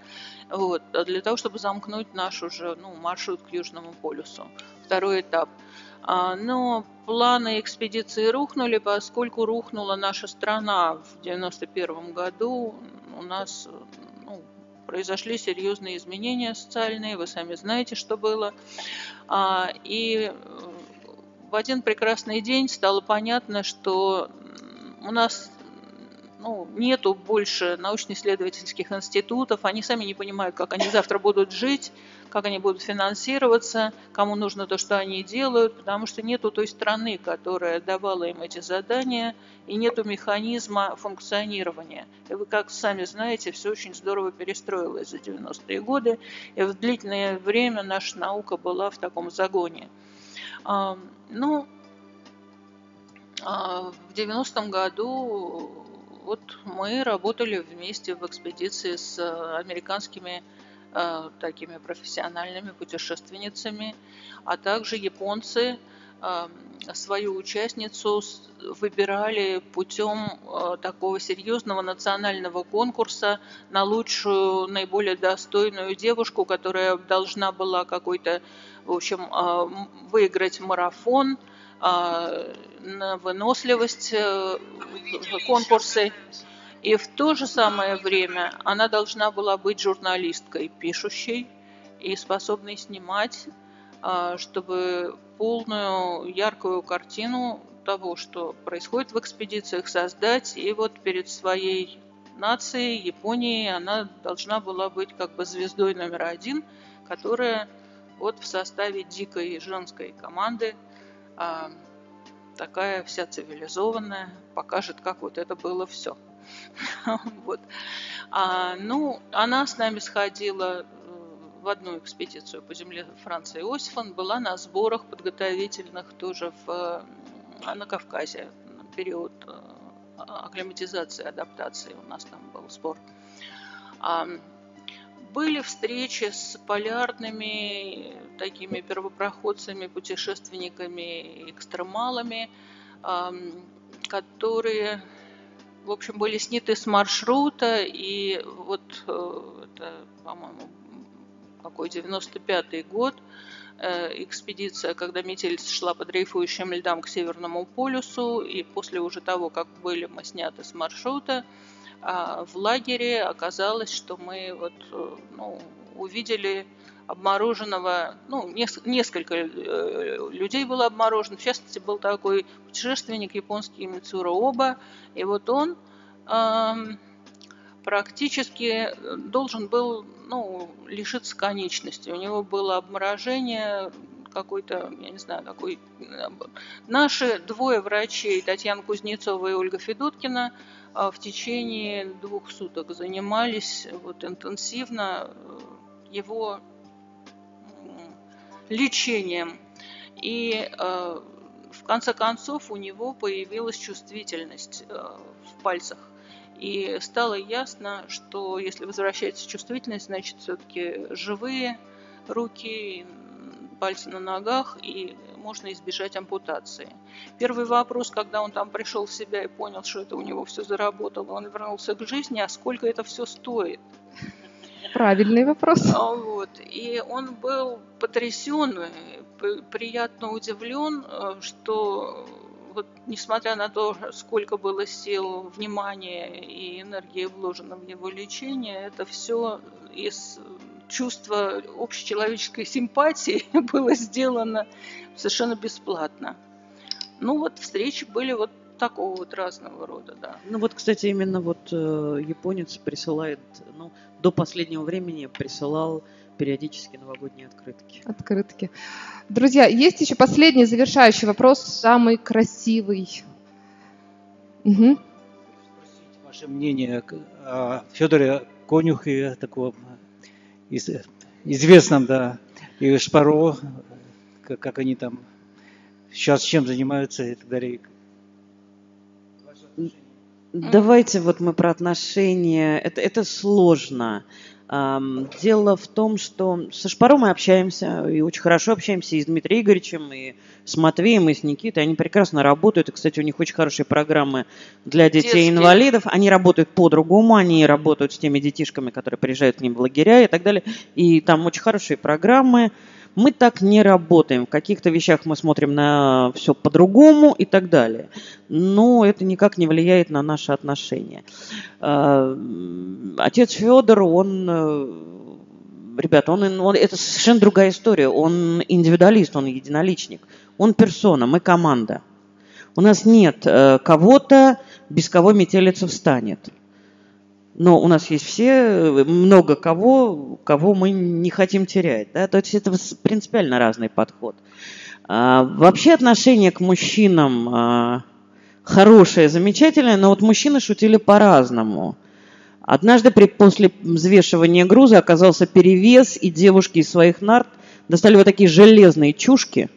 вот, для того, чтобы замкнуть наш уже маршрут к Южному полюсу, второй этап. Но планы экспедиции рухнули, поскольку рухнула наша страна в 91 году, у нас произошли серьезные изменения социальные, вы сами знаете, что было. И в один прекрасный день стало понятно, что у нас нету больше научно-исследовательских институтов, они сами не понимают, как они завтра будут жить, как они будут финансироваться, кому нужно то, что они делают, потому что нету той страны, которая давала им эти задания, и нету механизма функционирования. И вы, как сами знаете, все очень здорово перестроилось за 90-е годы, и в длительное время наша наука была в таком загоне. В 90-м году вот мы работали вместе в экспедиции с американскими такими профессиональными путешественницами, а также японцы свою участницу выбирали путем такого серьезного национального конкурса на лучшую, наиболее достойную девушку, которая должна была выиграть марафон, на выносливость конкурсы. И в то же самое время она должна была быть журналисткой, пишущей и способной снимать, чтобы полную яркую картину того, что происходит в экспедициях, создать. И вот перед своей нацией, Японией, она должна была быть как бы звездой номер один, которая вот в составе дикой женской команды, такая вся цивилизованная, покажет, как вот это было все. Вот. Она с нами сходила в одну экспедицию по земле Франца Иосифа, была на сборах подготовительных тоже на Кавказе, на период акклиматизации, адаптации у нас там был сбор. Были встречи с полярными такими первопроходцами, путешественниками, экстремалами, которые, в общем, были сняты с маршрута. И вот это, по-моему, какой 95-й год, экспедиция, когда метель шла по дрейфующим льдам к Северному полюсу, и после уже того, как были мы сняты с маршрута, в лагере оказалось, что мы увидели обмороженного, несколько людей было обморожено. В частности, был такой путешественник японский Мицуро Оба, и вот он практически должен был лишиться конечности. У него было обморожение какой-то, я не знаю, какой. Наши двое врачей, Татьяна Кузнецова и Ольга Федоткина, в течение 2 суток занимались интенсивно его лечением. И в конце концов у него появилась чувствительность в пальцах. И стало ясно, что если возвращается чувствительность, значит, все-таки живые руки, пальцы на ногах, и можно избежать ампутации. Первый вопрос, когда он там пришел в себя и понял, что это у него все заработало, он вернулся к жизни, а сколько это все стоит? Правильный вопрос. И он был потрясен, приятно удивлен, что несмотря на то, сколько было сил, внимания и энергии вложено в его лечение, это все из чувства общечеловеческой симпатии было сделано совершенно бесплатно. Встречи были такого разного рода, да. Кстати, именно японец присылает, до последнего времени присылал периодически новогодние открытки. Друзья, есть еще последний завершающий вопрос, самый красивый. Спросить ваше мнение о Федоре Конюхе, такого известном, да, и Шпаро, как они там сейчас чем занимаются и так далее. Давайте мы про отношения. Это сложно. Дело в том, что со Шпаро мы общаемся, и очень хорошо общаемся, и с Дмитрием Игоревичем, и с Матвеем, и с Никитой. Они прекрасно работают, и, кстати, у них очень хорошие программы для детей-инвалидов. Они работают по-другому, они работают с теми детишками, которые приезжают к ним в лагеря и так далее. И там очень хорошие программы. Мы так не работаем. В каких-то вещах мы смотрим на все по-другому и так далее. Но это никак не влияет на наши отношения. Отец Федор, ребята, это совершенно другая история. Он индивидуалист, он единоличник. Он персона, мы команда. У нас нет кого-то, без кого метелица встанет. Но у нас есть много кого мы не хотим терять. Да? То есть это принципиально разный подход. Вообще отношение к мужчинам хорошее, замечательное, но вот мужчины шутили по-разному. Однажды после взвешивания груза оказался перевес, и девушки из своих нарт достали вот такие железные чушки,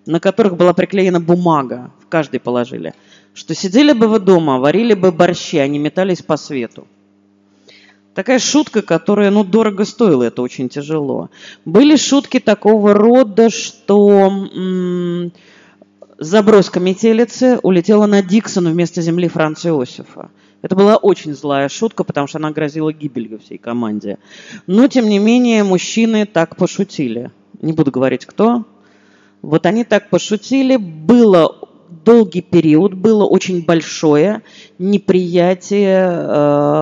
на которых была приклеена бумага, в каждой положили, что сидели бы вы дома, варили бы борщи, а не метались по свету. Такая шутка, которая, дорого стоила, это очень тяжело. Были шутки такого рода, что заброска метелицы улетела на Диксон вместо земли Франца Иосифа. Это была очень злая шутка, потому что она грозила гибелью всей команде. Но, тем не менее, мужчины так пошутили. Не буду говорить, кто. Вот они так пошутили. Было долгий период, было очень большое неприятие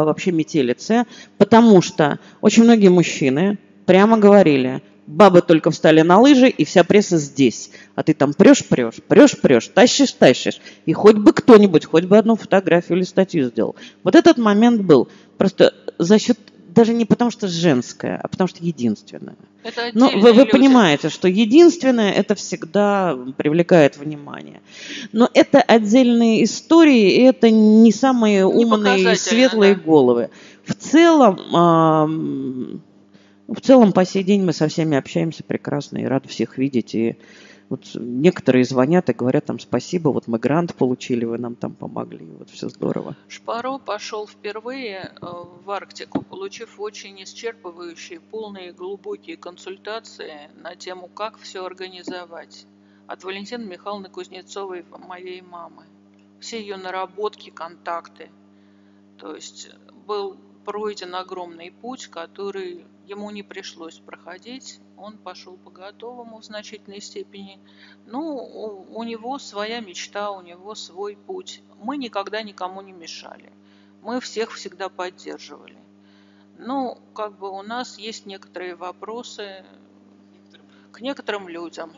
вообще метелицы, потому что очень многие мужчины прямо говорили: бабы только встали на лыжи, и вся пресса здесь. А ты там прешь, тащишь. И хоть бы кто-нибудь, хоть бы одну фотографию или статью сделал. Вот этот момент был. Просто за счет, даже не потому что женское, а потому что единственное. Но вы понимаете, что единственное, это всегда привлекает внимание. Но это отдельные истории, и это не самые умные и светлые головы. В целом, по сей день мы со всеми общаемся прекрасно и рады всех видеть. И вот некоторые звонят и говорят там: спасибо, вот мы грант получили, вы нам там помогли, вот все здорово. Шпаро пошел впервые в Арктику, получив очень исчерпывающие, полные, глубокие консультации на тему, как все организовать. От Валентины Михайловны Кузнецовой, моей мамы. Все ее наработки, контакты. То есть был пройден огромный путь, который ему не пришлось проходить. Он пошел по готовому в значительной степени. У него своя мечта, у него свой путь. Мы никогда никому не мешали. Мы всех всегда поддерживали. У нас есть некоторые вопросы к некоторым людям.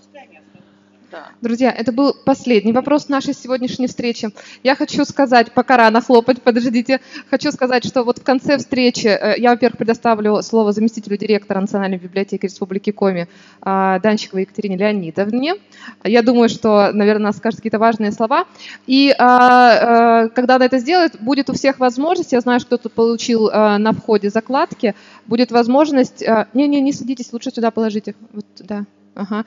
Да. Друзья, это был последний вопрос нашей сегодняшней встречи. Я хочу сказать, пока рано хлопать, подождите, хочу сказать, что вот в конце встречи я, во-первых, предоставлю слово заместителю директора Национальной библиотеки Республики Коми Данчиковой Екатерине Леонидовне. Я думаю, что, наверное, она скажет какие-то важные слова. И когда она это сделает, будет у всех возможность, я знаю, что кто-то получил на входе закладки, будет возможность... Не садитесь, лучше сюда положите. Вот, да. Ага.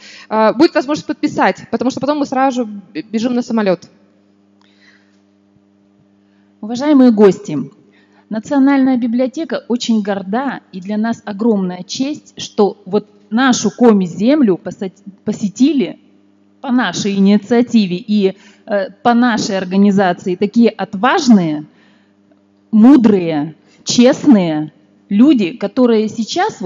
Будет возможность подписать, потому что потом мы сразу же бежим на самолет. Уважаемые гости, Национальная библиотека очень горда, и для нас огромная честь, что вот нашу Коми-землю посетили по нашей инициативе и по нашей организации такие отважные, мудрые, честные люди, которые сейчас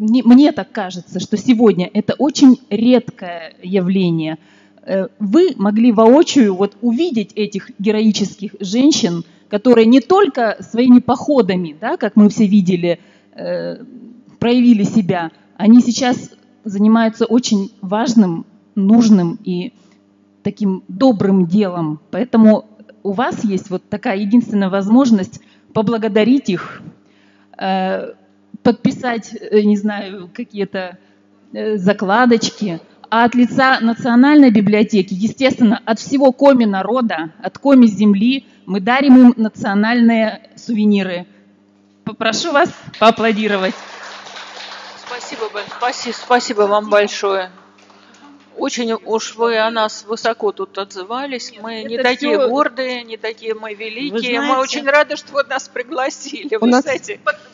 мне так кажется, что сегодня это очень редкое явление. Вы могли воочию увидеть этих героических женщин, которые не только своими походами, да, как мы все видели, проявили себя, они сейчас занимаются очень важным, нужным и таким добрым делом. Поэтому у вас есть такая единственная возможность поблагодарить их, подписать, не знаю, какие-то закладочки. А от лица Национальной библиотеки, естественно, от всего Коми-народа, от Коми-земли, мы дарим им национальные сувениры. Попрошу вас поаплодировать. Спасибо вам большое. Очень уж вы о нас высоко тут отзывались. Мы не такие гордые, не такие мы великие. Мы очень рады, что вы нас пригласили.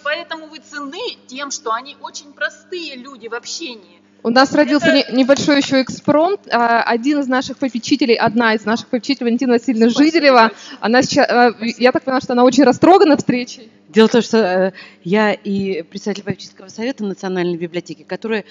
Поэтому вы ценны тем, что они очень простые люди в общении. У нас родился небольшой еще экспромт. Одна из наших попечителей, Валентина Васильевна Жиделева, она сейчас, я так понимаю, что она очень растрогана встречей. Дело в том, что я и председатель попечительского совета Национальной библиотеки, который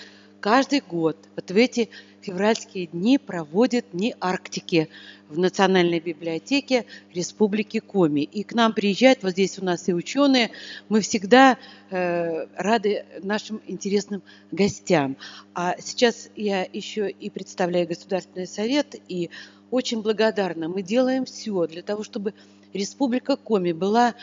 каждый год вот в эти февральские дни проводят Дни Арктики в Национальной библиотеке Республики Коми. И к нам приезжают, вот здесь у нас и ученые, мы всегда рады нашим интересным гостям. А сейчас я еще и представляю Государственный совет, и очень благодарна. Мы делаем все для того, чтобы Республика Коми была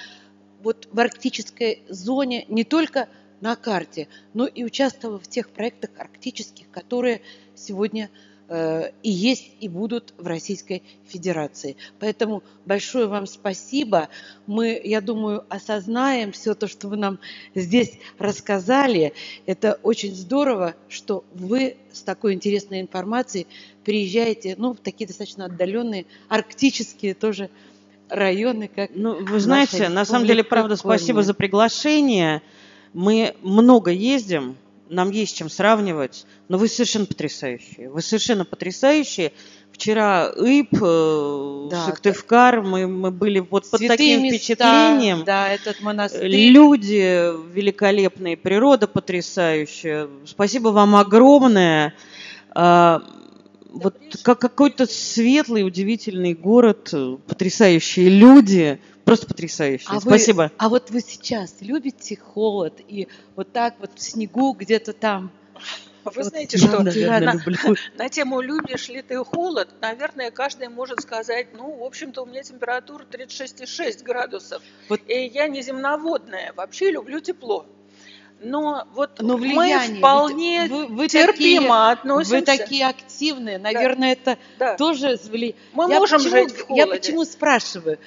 вот в арктической зоне не только на карте, но и участвовала в тех проектах арктических, которые сегодня и есть, и будут в Российской Федерации. Поэтому большое вам спасибо. Мы, я думаю, осознаем все то, что вы нам здесь рассказали. Это очень здорово, что вы с такой интересной информацией приезжаете, ну, в такие достаточно отдаленные, арктические тоже районы, как вы знаете, на самом деле, правда, спасибо за приглашение. Мы много ездим, нам есть чем сравнивать, но вы совершенно потрясающие. Вы совершенно потрясающие. Вчера Сыктывкар, мы были вот под таким впечатлением. Да, этот монастырь. Люди великолепные, природа потрясающая. Спасибо вам огромное. Вот какой-то светлый, удивительный город, потрясающие люди. Просто потрясающе. Спасибо. А вот вы сейчас любите холод и вот так вот в снегу где-то там? Вы знаете, что на тему «любишь ли ты холод», наверное, каждый может сказать, ну, в общем-то, у меня температура 36,6 градусов, и я не земноводная, вообще люблю тепло. Но вот мы вполне терпимо относимся. Вы такие активные, наверное, это тоже... Мы можем жить в холоде. Я почему спрашиваю?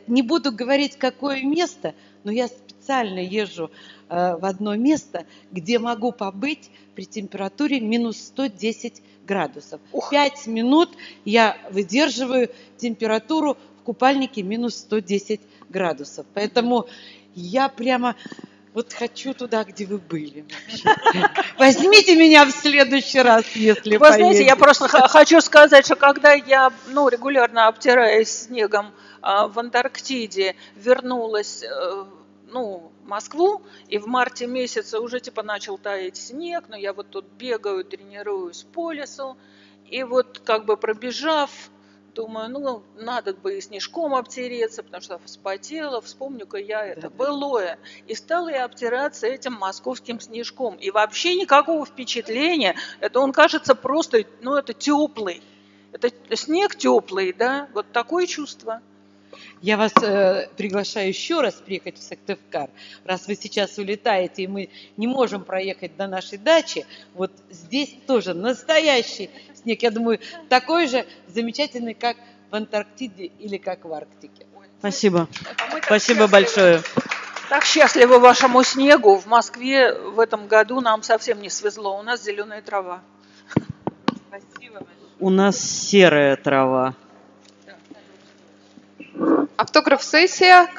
Не буду говорить, какое место, но я специально езжу в одно место, где могу побыть при температуре минус 110 градусов. 5 минут я выдерживаю температуру в купальнике минус 110 градусов. Поэтому я прямо вот хочу туда, где вы были. Возьмите меня в следующий раз, если Вы знаете, я просто хочу сказать, что когда я регулярно обтираюсь снегом в Антарктиде, вернулась в Москву, и в марте месяце уже начал таять снег, но я вот тут бегаю, тренируюсь по лесу, и вот как бы пробежав, думаю, надо бы и снежком обтереться, потому что вспотела, вспомню-ка я это былое. И стала я обтираться этим московским снежком. И вообще никакого впечатления, это он кажется просто, это теплый. Это снег теплый, да, вот такое чувство. Я вас приглашаю еще раз приехать в Сыктывкар. Раз вы сейчас улетаете, и мы не можем проехать до нашей дачи, вот здесь тоже настоящий снег. Я думаю, такой же замечательный, как в Антарктиде или как в Арктике. Спасибо. Спасибо большое. Так счастливы вашему снегу. В Москве в этом году нам совсем не свезло. У нас зеленая трава. Спасибо. У нас серая трава. Автограф-сессия.